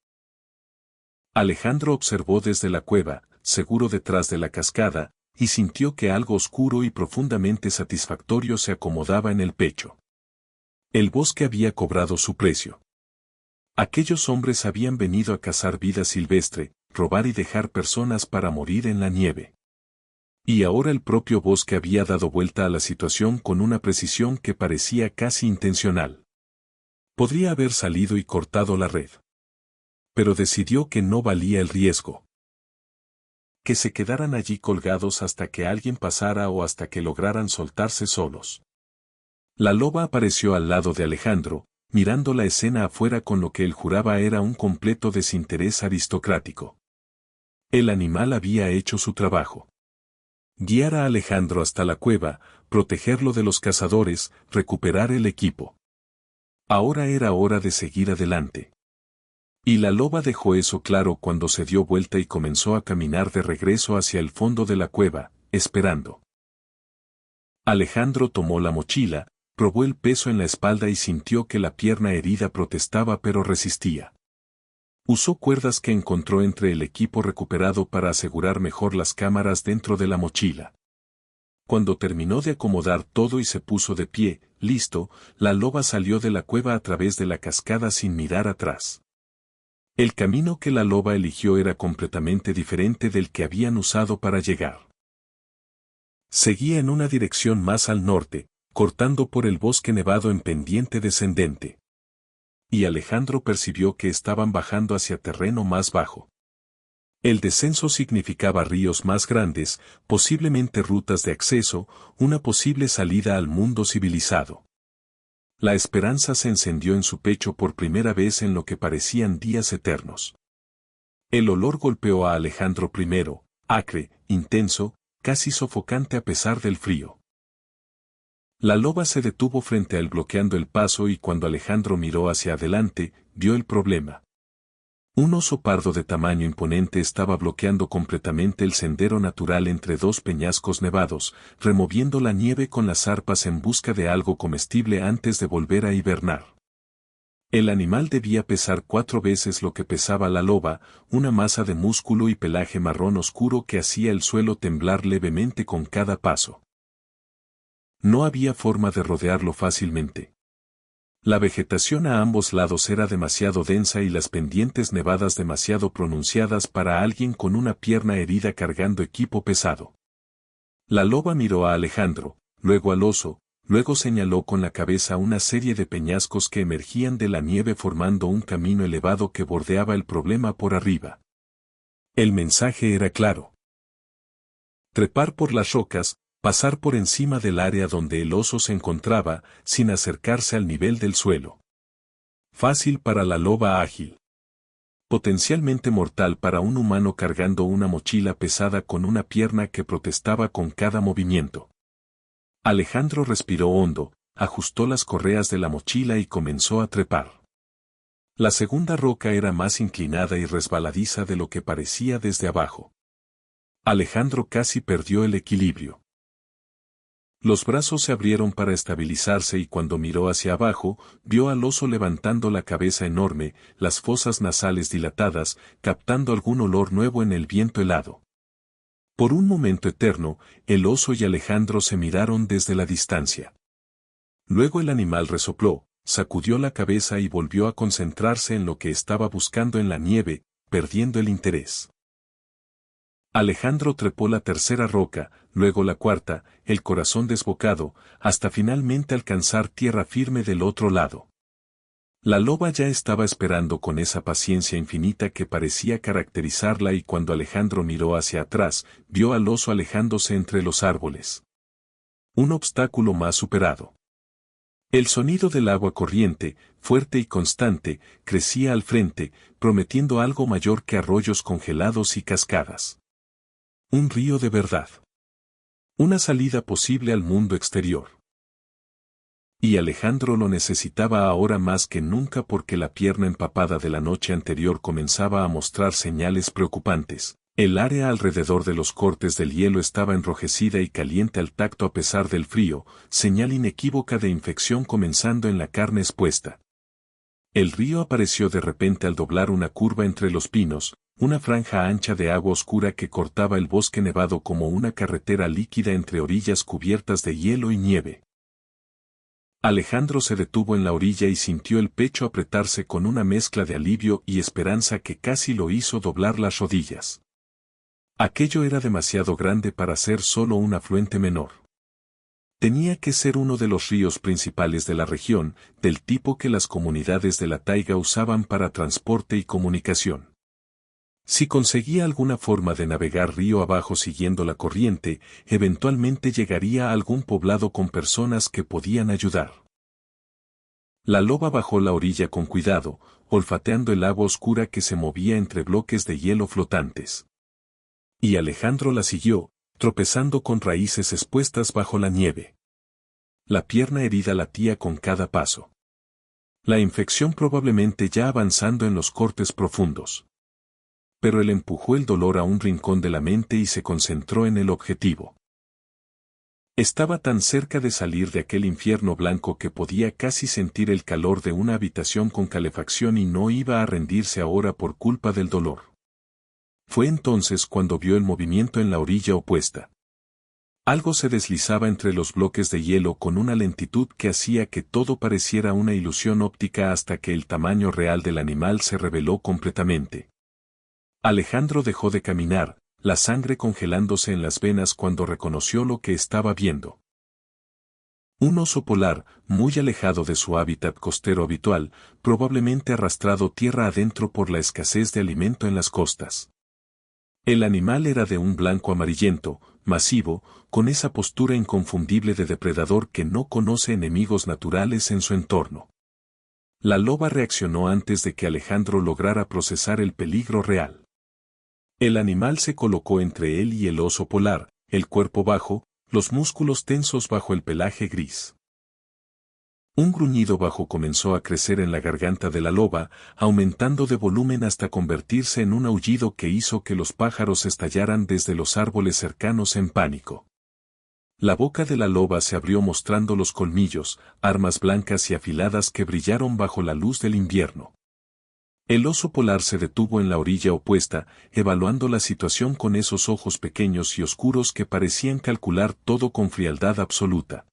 Alejandro observó desde la cueva, seguro detrás de la cascada, y sintió que algo oscuro y profundamente satisfactorio se acomodaba en el pecho. El bosque había cobrado su precio. Aquellos hombres habían venido a cazar vida silvestre, robar y dejar personas para morir en la nieve. Y ahora el propio bosque había dado vuelta a la situación con una precisión que parecía casi intencional. Podría haber salido y cortado la red. Pero decidió que no valía el riesgo. Que se quedaran allí colgados hasta que alguien pasara o hasta que lograran soltarse solos. La loba apareció al lado de Alejandro, mirando la escena afuera con lo que él juraba era un completo desinterés aristocrático. El animal había hecho su trabajo. Guiar a Alejandro hasta la cueva, protegerlo de los cazadores, recuperar el equipo. Ahora era hora de seguir adelante. Y la loba dejó eso claro cuando se dio vuelta y comenzó a caminar de regreso hacia el fondo de la cueva, esperando. Alejandro tomó la mochila, probó el peso en la espalda y sintió que la pierna herida protestaba pero resistía. Usó cuerdas que encontró entre el equipo recuperado para asegurar mejor las cámaras dentro de la mochila. Cuando terminó de acomodar todo y se puso de pie, listo, la loba salió de la cueva a través de la cascada sin mirar atrás. El camino que la loba eligió era completamente diferente del que habían usado para llegar. Seguía en una dirección más al norte, cortando por el bosque nevado en pendiente descendente. Y Alejandro percibió que estaban bajando hacia terreno más bajo. El descenso significaba ríos más grandes, posiblemente rutas de acceso, una posible salida al mundo civilizado. La esperanza se encendió en su pecho por primera vez en lo que parecían días eternos. El olor golpeó a Alejandro primero, acre, intenso, casi sofocante a pesar del frío. La loba se detuvo frente a él bloqueando el paso y cuando Alejandro miró hacia adelante, vio el problema. Un oso pardo de tamaño imponente estaba bloqueando completamente el sendero natural entre dos peñascos nevados, removiendo la nieve con las arpas en busca de algo comestible antes de volver a hibernar. El animal debía pesar 4 veces lo que pesaba la loba, una masa de músculo y pelaje marrón oscuro que hacía el suelo temblar levemente con cada paso. No había forma de rodearlo fácilmente. La vegetación a ambos lados era demasiado densa y las pendientes nevadas demasiado pronunciadas para alguien con una pierna herida cargando equipo pesado. La loba miró a Alejandro, luego al oso, luego señaló con la cabeza una serie de peñascos que emergían de la nieve formando un camino elevado que bordeaba el problema por arriba. El mensaje era claro. Trepar por las rocas, pasar por encima del área donde el oso se encontraba, sin acercarse al nivel del suelo. Fácil para la loba ágil. Potencialmente mortal para un humano cargando una mochila pesada con una pierna que protestaba con cada movimiento. Alejandro respiró hondo, ajustó las correas de la mochila y comenzó a trepar. La segunda roca era más inclinada y resbaladiza de lo que parecía desde abajo. Alejandro casi perdió el equilibrio. Los brazos se abrieron para estabilizarse y cuando miró hacia abajo, vio al oso levantando la cabeza enorme, las fosas nasales dilatadas, captando algún olor nuevo en el viento helado. Por un momento eterno, el oso y Alejandro se miraron desde la distancia. Luego el animal resopló, sacudió la cabeza y volvió a concentrarse en lo que estaba buscando en la nieve, perdiendo el interés. Alejandro trepó la tercera roca, luego la cuarta, el corazón desbocado, hasta finalmente alcanzar tierra firme del otro lado. La loba ya estaba esperando con esa paciencia infinita que parecía caracterizarla y cuando Alejandro miró hacia atrás, vio al oso alejándose entre los árboles. Un obstáculo más superado. El sonido del agua corriente, fuerte y constante, crecía al frente, prometiendo algo mayor que arroyos congelados y cascadas. Un río de verdad. Una salida posible al mundo exterior. Y Alejandro lo necesitaba ahora más que nunca porque la pierna empapada de la noche anterior comenzaba a mostrar señales preocupantes. El área alrededor de los cortes del hielo estaba enrojecida y caliente al tacto a pesar del frío, señal inequívoca de infección comenzando en la carne expuesta. El río apareció de repente al doblar una curva entre los pinos, una franja ancha de agua oscura que cortaba el bosque nevado como una carretera líquida entre orillas cubiertas de hielo y nieve. Alejandro se detuvo en la orilla y sintió el pecho apretarse con una mezcla de alivio y esperanza que casi lo hizo doblar las rodillas. Aquello era demasiado grande para ser solo un afluente menor. Tenía que ser uno de los ríos principales de la región, del tipo que las comunidades de la taiga usaban para transporte y comunicación. Si conseguía alguna forma de navegar río abajo siguiendo la corriente, eventualmente llegaría a algún poblado con personas que podían ayudar. La loba bajó la orilla con cuidado, olfateando el agua oscura que se movía entre bloques de hielo flotantes. Y Alejandro la siguió, tropezando con raíces expuestas bajo la nieve. La pierna herida latía con cada paso. La infección probablemente ya avanzando en los cortes profundos. Pero él empujó el dolor a un rincón de la mente y se concentró en el objetivo. Estaba tan cerca de salir de aquel infierno blanco que podía casi sentir el calor de una habitación con calefacción y no iba a rendirse ahora por culpa del dolor. Fue entonces cuando vio el movimiento en la orilla opuesta. Algo se deslizaba entre los bloques de hielo con una lentitud que hacía que todo pareciera una ilusión óptica hasta que el tamaño real del animal se reveló completamente. Alejandro dejó de caminar, la sangre congelándose en las venas cuando reconoció lo que estaba viendo. Un oso polar, muy alejado de su hábitat costero habitual, probablemente arrastrado tierra adentro por la escasez de alimento en las costas. El animal era de un blanco amarillento, masivo, con esa postura inconfundible de depredador que no conoce enemigos naturales en su entorno. La loba reaccionó antes de que Alejandro lograra procesar el peligro real. El animal se colocó entre él y el oso polar, el cuerpo bajo, los músculos tensos bajo el pelaje gris. Un gruñido bajo comenzó a crecer en la garganta de la loba, aumentando de volumen hasta convertirse en un aullido que hizo que los pájaros estallaran desde los árboles cercanos en pánico. La boca de la loba se abrió mostrando los colmillos, armas blancas y afiladas que brillaron bajo la luz del invierno. El oso polar se detuvo en la orilla opuesta, evaluando la situación con esos ojos pequeños y oscuros que parecían calcular todo con frialdad absoluta.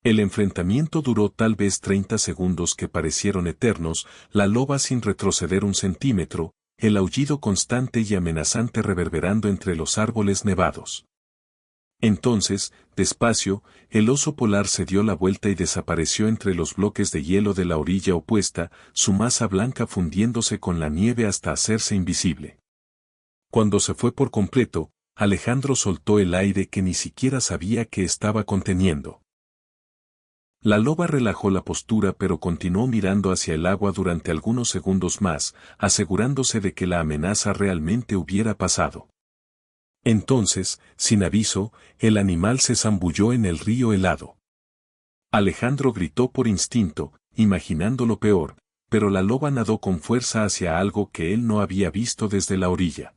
El enfrentamiento duró tal vez 30 segundos que parecieron eternos, la loba sin retroceder un centímetro, el aullido constante y amenazante reverberando entre los árboles nevados. Entonces, despacio, el oso polar se dio la vuelta y desapareció entre los bloques de hielo de la orilla opuesta, su masa blanca fundiéndose con la nieve hasta hacerse invisible. Cuando se fue por completo, Alejandro soltó el aire que ni siquiera sabía que estaba conteniendo. La loba relajó la postura pero continuó mirando hacia el agua durante algunos segundos más, asegurándose de que la amenaza realmente hubiera pasado. Entonces, sin aviso, el animal se zambulló en el río helado. Alejandro gritó por instinto, imaginando lo peor, pero la loba nadó con fuerza hacia algo que él no había visto desde la orilla.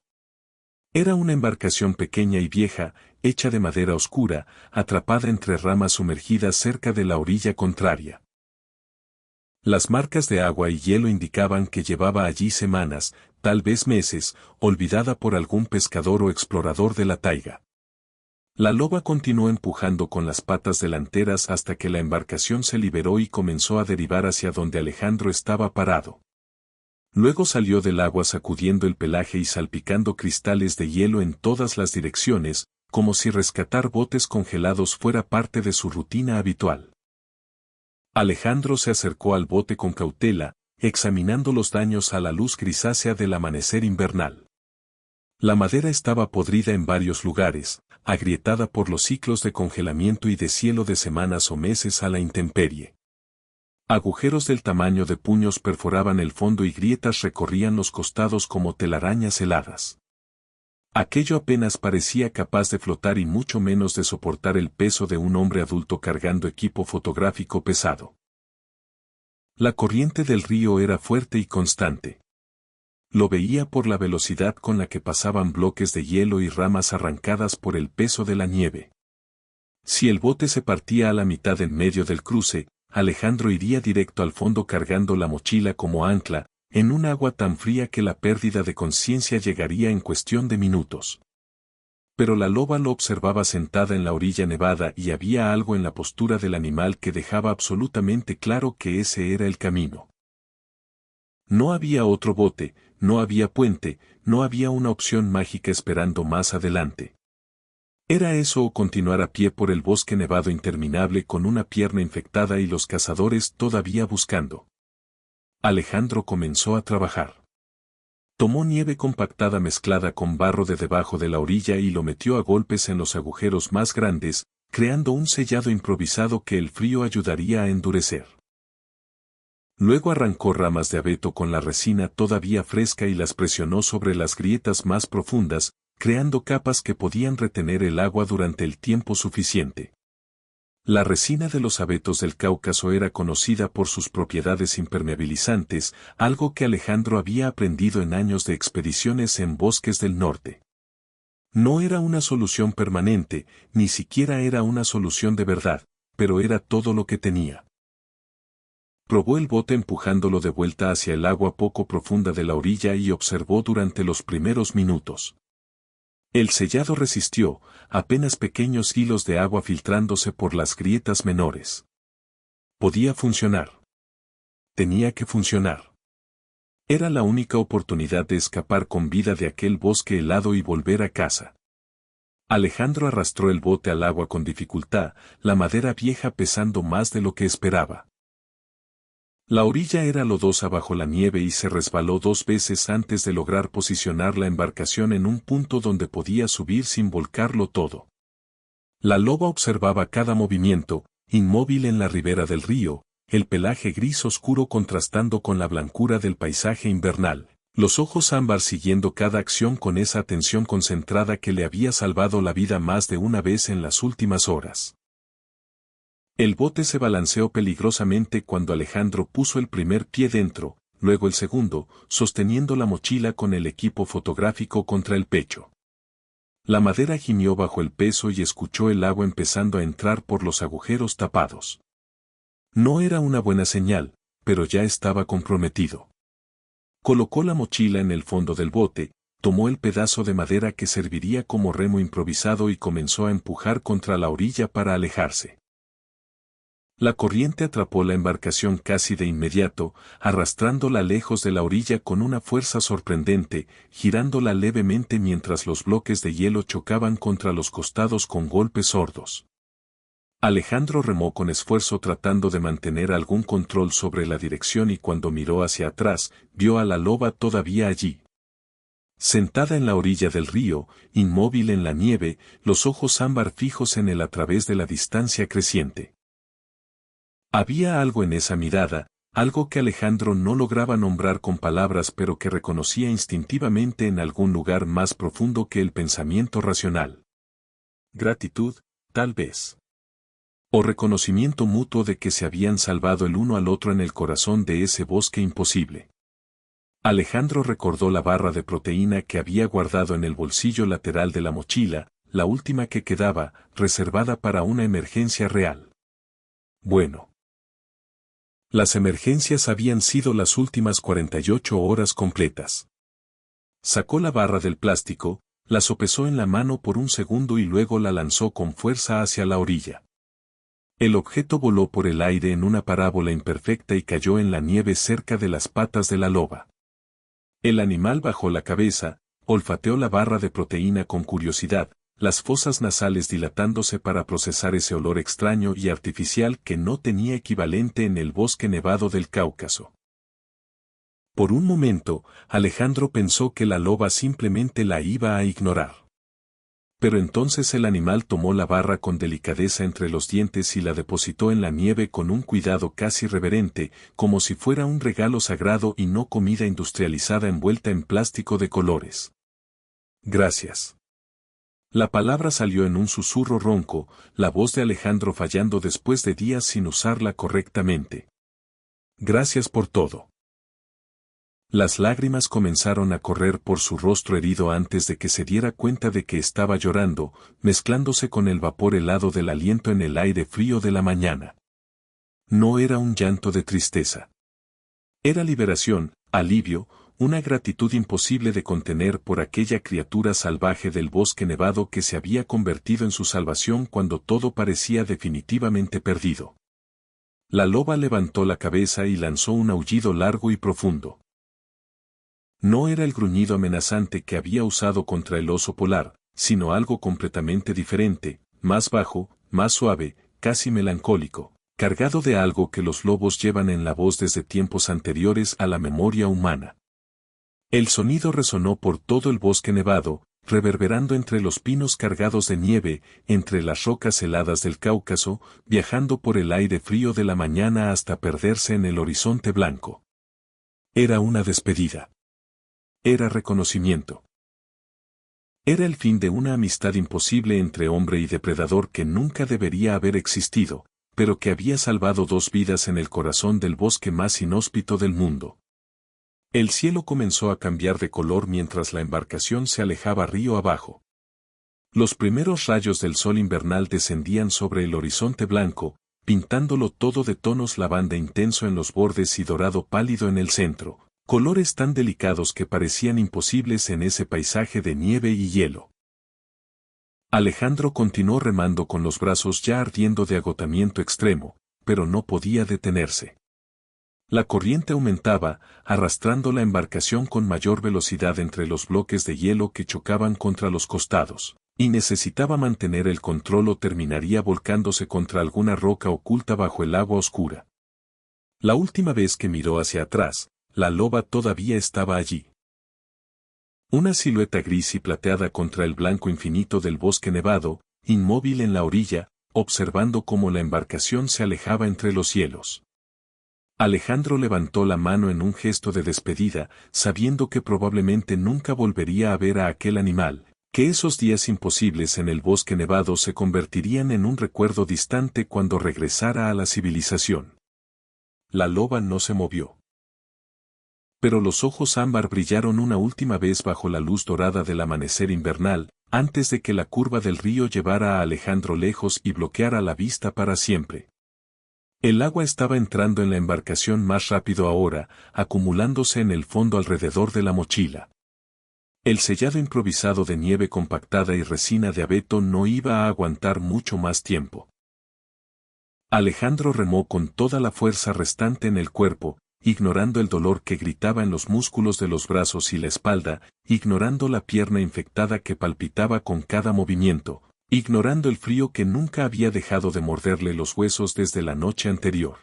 Era una embarcación pequeña y vieja, hecha de madera oscura, atrapada entre ramas sumergidas cerca de la orilla contraria. Las marcas de agua y hielo indicaban que llevaba allí semanas, tal vez meses, olvidada por algún pescador o explorador de la taiga. La loba continuó empujando con las patas delanteras hasta que la embarcación se liberó y comenzó a derivar hacia donde Alejandro estaba parado. Luego salió del agua sacudiendo el pelaje y salpicando cristales de hielo en todas las direcciones, como si rescatar botes congelados fuera parte de su rutina habitual. Alejandro se acercó al bote con cautela, examinando los daños a la luz grisácea del amanecer invernal. La madera estaba podrida en varios lugares, agrietada por los ciclos de congelamiento y deshielo de semanas o meses a la intemperie. Agujeros del tamaño de puños perforaban el fondo y grietas recorrían los costados como telarañas heladas. Aquello apenas parecía capaz de flotar y mucho menos de soportar el peso de un hombre adulto cargando equipo fotográfico pesado. La corriente del río era fuerte y constante. Lo veía por la velocidad con la que pasaban bloques de hielo y ramas arrancadas por el peso de la nieve. Si el bote se partía a la mitad en medio del cruce, Alejandro iría directo al fondo cargando la mochila como ancla, en un agua tan fría que la pérdida de conciencia llegaría en cuestión de minutos. Pero la loba lo observaba sentada en la orilla nevada y había algo en la postura del animal que dejaba absolutamente claro que ese era el camino. No había otro bote, no había puente, no había una opción mágica esperando más adelante. Era eso o continuar a pie por el bosque nevado interminable con una pierna infectada y los cazadores todavía buscando. Alejandro comenzó a trabajar. Tomó nieve compactada mezclada con barro de debajo de la orilla y lo metió a golpes en los agujeros más grandes, creando un sellado improvisado que el frío ayudaría a endurecer. Luego arrancó ramas de abeto con la resina todavía fresca y las presionó sobre las grietas más profundas, creando capas que podían retener el agua durante el tiempo suficiente. La resina de los abetos del Cáucaso era conocida por sus propiedades impermeabilizantes, algo que Alejandro había aprendido en años de expediciones en bosques del norte. No era una solución permanente, ni siquiera era una solución de verdad, pero era todo lo que tenía. Probó el bote empujándolo de vuelta hacia el agua poco profunda de la orilla y observó durante los primeros minutos. El sellado resistió, apenas pequeños hilos de agua filtrándose por las grietas menores. Podía funcionar. Tenía que funcionar. Era la única oportunidad de escapar con vida de aquel bosque helado y volver a casa. Alejandro arrastró el bote al agua con dificultad, la madera vieja pesando más de lo que esperaba. La orilla era lodosa bajo la nieve y se resbaló 2 veces antes de lograr posicionar la embarcación en un punto donde podía subir sin volcarlo todo. La loba observaba cada movimiento, inmóvil en la ribera del río, el pelaje gris oscuro contrastando con la blancura del paisaje invernal, los ojos ámbar siguiendo cada acción con esa atención concentrada que le había salvado la vida más de una vez en las últimas horas. El bote se balanceó peligrosamente cuando Alejandro puso el primer pie dentro, luego el segundo, sosteniendo la mochila con el equipo fotográfico contra el pecho. La madera gimió bajo el peso y escuchó el agua empezando a entrar por los agujeros tapados. No era una buena señal, pero ya estaba comprometido. Colocó la mochila en el fondo del bote, tomó el pedazo de madera que serviría como remo improvisado y comenzó a empujar contra la orilla para alejarse. La corriente atrapó la embarcación casi de inmediato, arrastrándola lejos de la orilla con una fuerza sorprendente, girándola levemente mientras los bloques de hielo chocaban contra los costados con golpes sordos. Alejandro remó con esfuerzo tratando de mantener algún control sobre la dirección y cuando miró hacia atrás, vio a la loba todavía allí. Sentada en la orilla del río, inmóvil en la nieve, los ojos ámbar fijos en él a través de la distancia creciente. Había algo en esa mirada, algo que Alejandro no lograba nombrar con palabras pero que reconocía instintivamente en algún lugar más profundo que el pensamiento racional. Gratitud, tal vez. O reconocimiento mutuo de que se habían salvado el uno al otro en el corazón de ese bosque imposible. Alejandro recordó la barra de proteína que había guardado en el bolsillo lateral de la mochila, la última que quedaba, reservada para una emergencia real. Bueno. Las emergencias habían sido las últimas 48 horas completas. Sacó la barra del plástico, la sopesó en la mano por un segundo y luego la lanzó con fuerza hacia la orilla. El objeto voló por el aire en una parábola imperfecta y cayó en la nieve cerca de las patas de la loba. El animal bajó la cabeza, olfateó la barra de proteína con curiosidad, las fosas nasales dilatándose para procesar ese olor extraño y artificial que no tenía equivalente en el bosque nevado del Cáucaso. Por un momento, Alejandro pensó que la loba simplemente la iba a ignorar. Pero entonces el animal tomó la barra con delicadeza entre los dientes y la depositó en la nieve con un cuidado casi reverente, como si fuera un regalo sagrado y no comida industrializada envuelta en plástico de colores. Gracias. La palabra salió en un susurro ronco, la voz de Alejandro fallando después de días sin usarla correctamente. Gracias por todo. Las lágrimas comenzaron a correr por su rostro herido antes de que se diera cuenta de que estaba llorando, mezclándose con el vapor helado del aliento en el aire frío de la mañana. No era un llanto de tristeza. Era liberación, alivio, una gratitud imposible de contener por aquella criatura salvaje del bosque nevado que se había convertido en su salvación cuando todo parecía definitivamente perdido. La loba levantó la cabeza y lanzó un aullido largo y profundo. No era el gruñido amenazante que había usado contra el oso polar, sino algo completamente diferente, más bajo, más suave, casi melancólico, cargado de algo que los lobos llevan en la voz desde tiempos anteriores a la memoria humana. El sonido resonó por todo el bosque nevado, reverberando entre los pinos cargados de nieve, entre las rocas heladas del Cáucaso, viajando por el aire frío de la mañana hasta perderse en el horizonte blanco. Era una despedida. Era reconocimiento. Era el fin de una amistad imposible entre hombre y depredador que nunca debería haber existido, pero que había salvado 2 vidas en el corazón del bosque más inhóspito del mundo. El cielo comenzó a cambiar de color mientras la embarcación se alejaba río abajo. Los primeros rayos del sol invernal descendían sobre el horizonte blanco, pintándolo todo de tonos lavanda intenso en los bordes y dorado pálido en el centro, colores tan delicados que parecían imposibles en ese paisaje de nieve y hielo. Alejandro continuó remando con los brazos ya ardiendo de agotamiento extremo, pero no podía detenerse. La corriente aumentaba, arrastrando la embarcación con mayor velocidad entre los bloques de hielo que chocaban contra los costados, y necesitaba mantener el control o terminaría volcándose contra alguna roca oculta bajo el agua oscura. La última vez que miró hacia atrás, la loba todavía estaba allí. Una silueta gris y plateada contra el blanco infinito del bosque nevado, inmóvil en la orilla, observando cómo la embarcación se alejaba entre los hielos. Alejandro levantó la mano en un gesto de despedida, sabiendo que probablemente nunca volvería a ver a aquel animal, que esos días imposibles en el bosque nevado se convertirían en un recuerdo distante cuando regresara a la civilización. La loba no se movió. Pero los ojos ámbar brillaron una última vez bajo la luz dorada del amanecer invernal, antes de que la curva del río llevara a Alejandro lejos y bloqueara la vista para siempre. El agua estaba entrando en la embarcación más rápido ahora, acumulándose en el fondo alrededor de la mochila. El sellado improvisado de nieve compactada y resina de abeto no iba a aguantar mucho más tiempo. Alejandro remó con toda la fuerza restante en el cuerpo, ignorando el dolor que gritaba en los músculos de los brazos y la espalda, ignorando la pierna infectada que palpitaba con cada movimiento, ignorando el frío que nunca había dejado de morderle los huesos desde la noche anterior.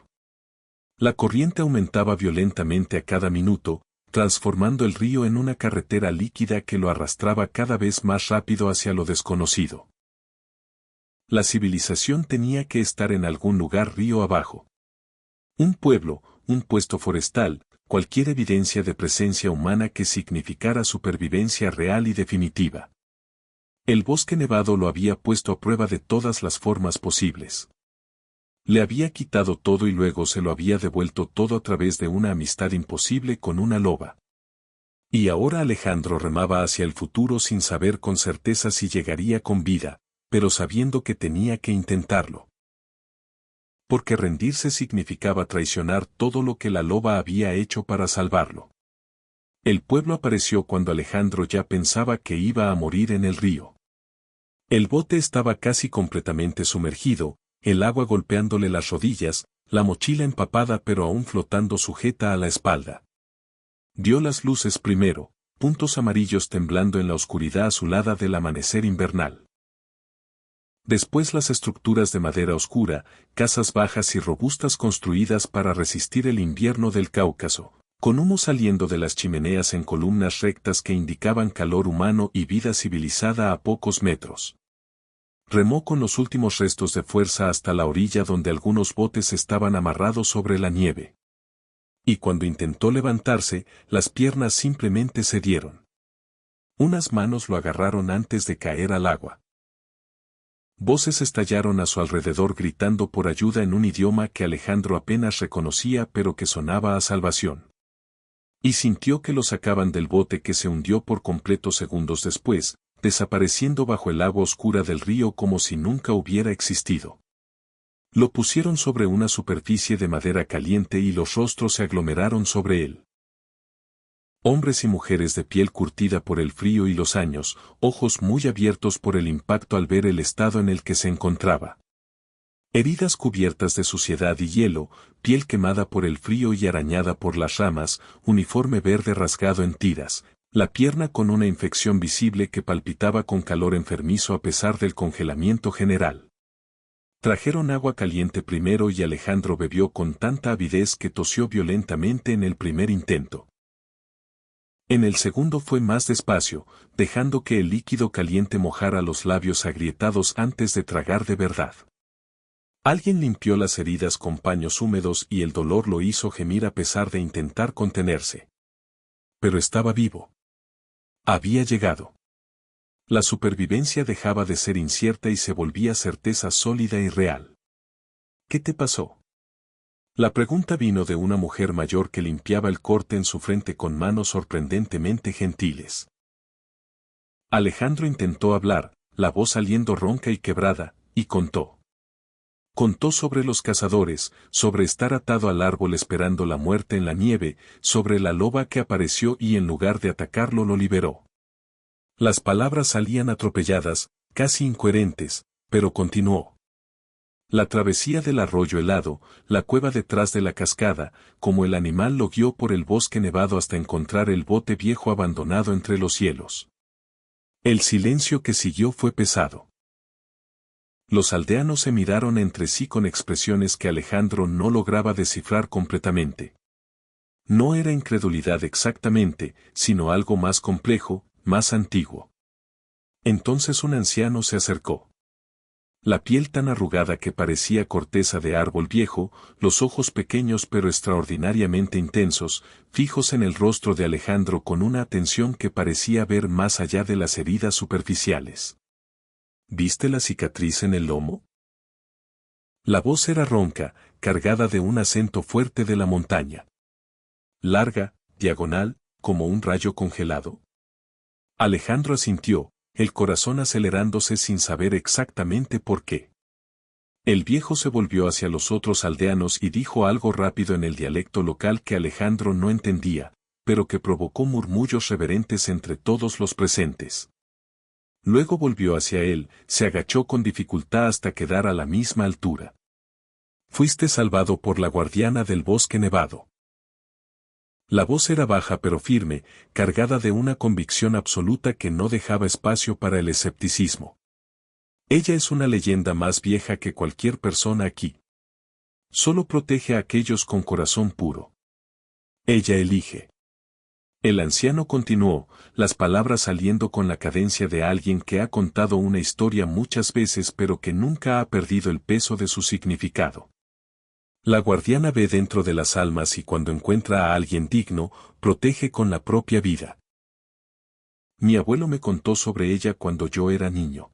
La corriente aumentaba violentamente a cada minuto, transformando el río en una carretera líquida que lo arrastraba cada vez más rápido hacia lo desconocido. La civilización tenía que estar en algún lugar río abajo. Un pueblo, un puesto forestal, cualquier evidencia de presencia humana que significara supervivencia real y definitiva. El bosque nevado lo había puesto a prueba de todas las formas posibles. Le había quitado todo y luego se lo había devuelto todo a través de una amistad imposible con una loba. Y ahora Alejandro remaba hacia el futuro sin saber con certeza si llegaría con vida, pero sabiendo que tenía que intentarlo. Porque rendirse significaba traicionar todo lo que la loba había hecho para salvarlo. El pueblo apareció cuando Alejandro ya pensaba que iba a morir en el río. El bote estaba casi completamente sumergido, el agua golpeándole las rodillas, la mochila empapada pero aún flotando sujeta a la espalda. Vio las luces primero, puntos amarillos temblando en la oscuridad azulada del amanecer invernal. Después las estructuras de madera oscura, casas bajas y robustas construidas para resistir el invierno del Cáucaso, con humo saliendo de las chimeneas en columnas rectas que indicaban calor humano y vida civilizada a pocos metros. Remó con los últimos restos de fuerza hasta la orilla donde algunos botes estaban amarrados sobre la nieve. Y cuando intentó levantarse, las piernas simplemente cedieron. Unas manos lo agarraron antes de caer al agua. Voces estallaron a su alrededor gritando por ayuda en un idioma que Alejandro apenas reconocía pero que sonaba a salvación. Y sintió que lo sacaban del bote que se hundió por completo segundos después, desapareciendo bajo el agua oscura del río como si nunca hubiera existido. Lo pusieron sobre una superficie de madera caliente y los rostros se aglomeraron sobre él. Hombres y mujeres de piel curtida por el frío y los años, ojos muy abiertos por el impacto al ver el estado en el que se encontraba. Heridas cubiertas de suciedad y hielo, piel quemada por el frío y arañada por las ramas, uniforme verde rasgado en tiras, la pierna con una infección visible que palpitaba con calor enfermizo a pesar del congelamiento general. Trajeron agua caliente primero y Alejandro bebió con tanta avidez que tosió violentamente en el primer intento. En el segundo fue más despacio, dejando que el líquido caliente mojara los labios agrietados antes de tragar de verdad. Alguien limpió las heridas con paños húmedos y el dolor lo hizo gemir a pesar de intentar contenerse. Pero estaba vivo. Había llegado. La supervivencia dejaba de ser incierta y se volvía certeza sólida y real. ¿Qué te pasó? La pregunta vino de una mujer mayor que limpiaba el corte en su frente con manos sorprendentemente gentiles. Alejandro intentó hablar, la voz saliendo ronca y quebrada, y contó. Contó sobre los cazadores, sobre estar atado al árbol esperando la muerte en la nieve, sobre la loba que apareció y en lugar de atacarlo lo liberó. Las palabras salían atropelladas, casi incoherentes, pero continuó. La travesía del arroyo helado, la cueva detrás de la cascada, como el animal lo guió por el bosque nevado hasta encontrar el bote viejo abandonado entre los hielos. El silencio que siguió fue pesado. Los aldeanos se miraron entre sí con expresiones que Alejandro no lograba descifrar completamente. No era incredulidad exactamente, sino algo más complejo, más antiguo. Entonces un anciano se acercó. La piel tan arrugada que parecía corteza de árbol viejo, los ojos pequeños pero extraordinariamente intensos, fijos en el rostro de Alejandro con una atención que parecía ver más allá de las heridas superficiales. ¿Viste la cicatriz en el lomo? La voz era ronca, cargada de un acento fuerte de la montaña. Larga, diagonal, como un rayo congelado. Alejandro asintió, el corazón acelerándose sin saber exactamente por qué. El viejo se volvió hacia los otros aldeanos y dijo algo rápido en el dialecto local que Alejandro no entendía, pero que provocó murmullos reverentes entre todos los presentes. Luego volvió hacia él, se agachó con dificultad hasta quedar a la misma altura. Fuiste salvado por la guardiana del bosque nevado. La voz era baja pero firme, cargada de una convicción absoluta que no dejaba espacio para el escepticismo. Ella es una leyenda más vieja que cualquier persona aquí. Solo protege a aquellos con corazón puro. Ella elige. El anciano continuó, las palabras saliendo con la cadencia de alguien que ha contado una historia muchas veces pero que nunca ha perdido el peso de su significado. La guardiana ve dentro de las almas y cuando encuentra a alguien digno, protege con la propia vida. Mi abuelo me contó sobre ella cuando yo era niño.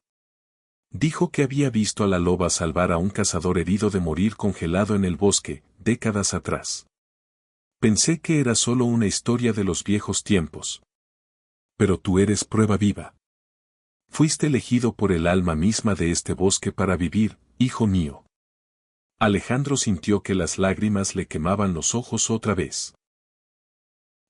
Dijo que había visto a la loba salvar a un cazador herido de morir congelado en el bosque, décadas atrás. Pensé que era solo una historia de los viejos tiempos. Pero tú eres prueba viva. Fuiste elegido por el alma misma de este bosque para vivir, hijo mío. Alejandro sintió que las lágrimas le quemaban los ojos otra vez.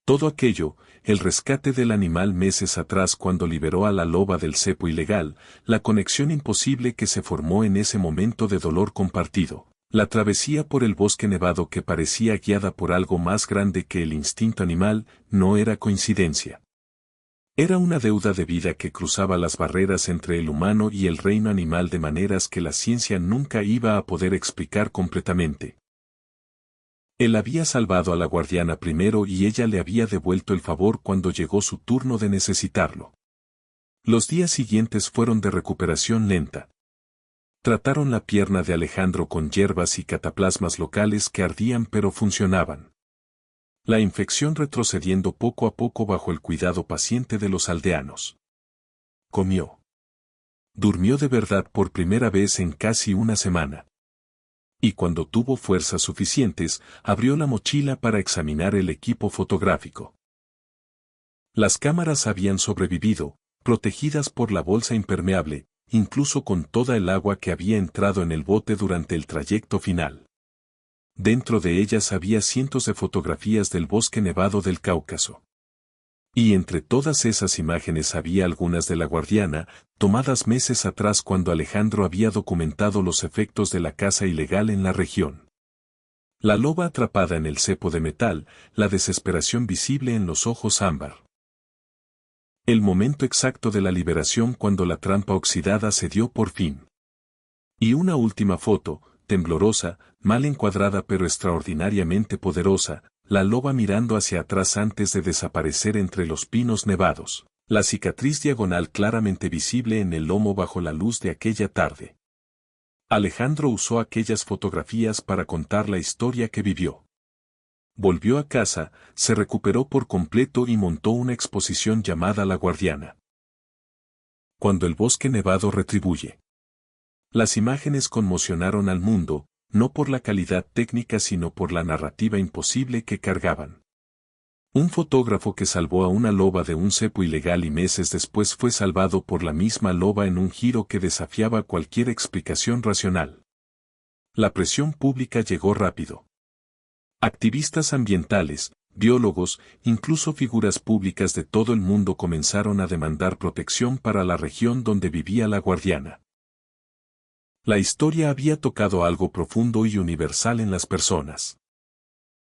Todo aquello, el rescate del animal meses atrás cuando liberó a la loba del cepo ilegal, la conexión imposible que se formó en ese momento de dolor compartido, la travesía por el bosque nevado que parecía guiada por algo más grande que el instinto animal, no era coincidencia. Era una deuda de vida que cruzaba las barreras entre el humano y el reino animal de maneras que la ciencia nunca iba a poder explicar completamente. Él había salvado a la guardiana primero y ella le había devuelto el favor cuando llegó su turno de necesitarlo. Los días siguientes fueron de recuperación lenta. Trataron la pierna de Alejandro con hierbas y cataplasmas locales que ardían pero funcionaban. La infección retrocediendo poco a poco bajo el cuidado paciente de los aldeanos. Comió. Durmió de verdad por primera vez en casi una semana. Y cuando tuvo fuerzas suficientes, abrió la mochila para examinar el equipo fotográfico. Las cámaras habían sobrevivido, protegidas por la bolsa impermeable, incluso con toda el agua que había entrado en el bote durante el trayecto final. Dentro de ellas había cientos de fotografías del bosque nevado del Cáucaso. Y entre todas esas imágenes había algunas de la guardiana, tomadas meses atrás cuando Alejandro había documentado los efectos de la caza ilegal en la región. La loba atrapada en el cepo de metal, la desesperación visible en los ojos ámbar. El momento exacto de la liberación cuando la trampa oxidada se dio por fin. Y una última foto, temblorosa, mal encuadrada pero extraordinariamente poderosa, la loba mirando hacia atrás antes de desaparecer entre los pinos nevados, la cicatriz diagonal claramente visible en el lomo bajo la luz de aquella tarde. Alejandro usó aquellas fotografías para contar la historia que vivió. Volvió a casa, se recuperó por completo y montó una exposición llamada La Guardiana. Cuando el bosque nevado retribuye. Las imágenes conmocionaron al mundo, no por la calidad técnica sino por la narrativa imposible que cargaban. Un fotógrafo que salvó a una loba de un cepo ilegal y meses después fue salvado por la misma loba en un giro que desafiaba cualquier explicación racional. La presión pública llegó rápido. Activistas ambientales, biólogos, incluso figuras públicas de todo el mundo comenzaron a demandar protección para la región donde vivía la guardiana. La historia había tocado algo profundo y universal en las personas.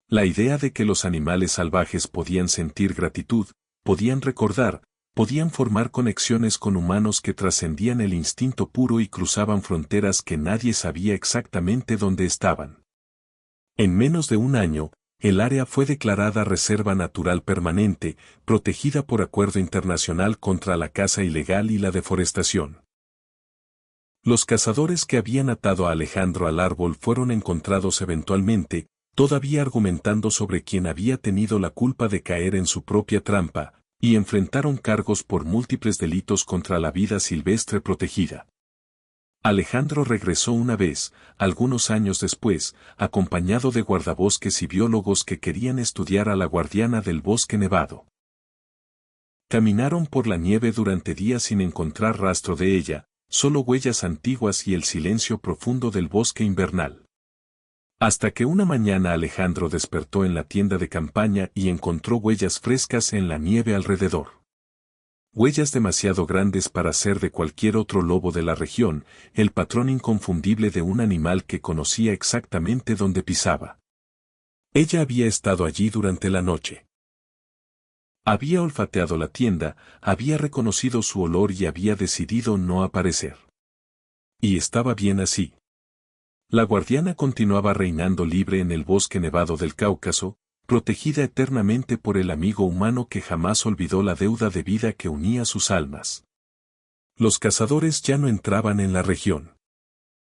La idea de que los animales salvajes podían sentir gratitud, podían recordar, podían formar conexiones con humanos que trascendían el instinto puro y cruzaban fronteras que nadie sabía exactamente dónde estaban. En menos de un año, el área fue declarada Reserva Natural Permanente, protegida por acuerdo internacional contra la caza ilegal y la deforestación. Los cazadores que habían atado a Alejandro al árbol fueron encontrados eventualmente, todavía argumentando sobre quién había tenido la culpa de caer en su propia trampa, y enfrentaron cargos por múltiples delitos contra la vida silvestre protegida. Alejandro regresó una vez, algunos años después, acompañado de guardabosques y biólogos que querían estudiar a la guardiana del bosque nevado. Caminaron por la nieve durante días sin encontrar rastro de ella, solo huellas antiguas y el silencio profundo del bosque invernal. Hasta que una mañana Alejandro despertó en la tienda de campaña y encontró huellas frescas en la nieve alrededor. Huellas demasiado grandes para ser de cualquier otro lobo de la región, el patrón inconfundible de un animal que conocía exactamente dónde pisaba. Ella había estado allí durante la noche. Había olfateado la tienda, había reconocido su olor y había decidido no aparecer. Y estaba bien así. La guardiana continuaba reinando libre en el bosque nevado del Cáucaso, protegida eternamente por el amigo humano que jamás olvidó la deuda de vida que unía sus almas. Los cazadores ya no entraban en la región.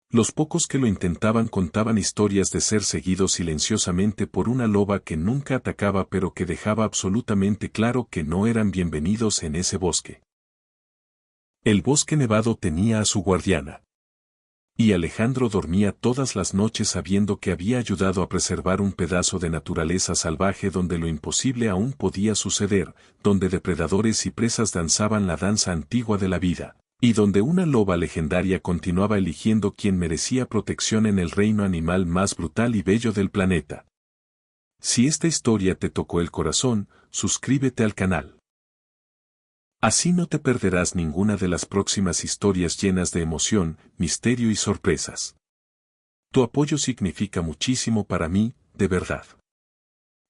Los pocos que lo intentaban contaban historias de ser seguidos silenciosamente por una loba que nunca atacaba pero que dejaba absolutamente claro que no eran bienvenidos en ese bosque. El bosque nevado tenía a su guardiana. Y Alejandro dormía todas las noches sabiendo que había ayudado a preservar un pedazo de naturaleza salvaje donde lo imposible aún podía suceder, donde depredadores y presas danzaban la danza antigua de la vida, y donde una loba legendaria continuaba eligiendo quien merecía protección en el reino animal más brutal y bello del planeta. Si esta historia te tocó el corazón, suscríbete al canal. Así no te perderás ninguna de las próximas historias llenas de emoción, misterio y sorpresas. Tu apoyo significa muchísimo para mí, de verdad.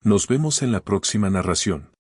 Nos vemos en la próxima narración.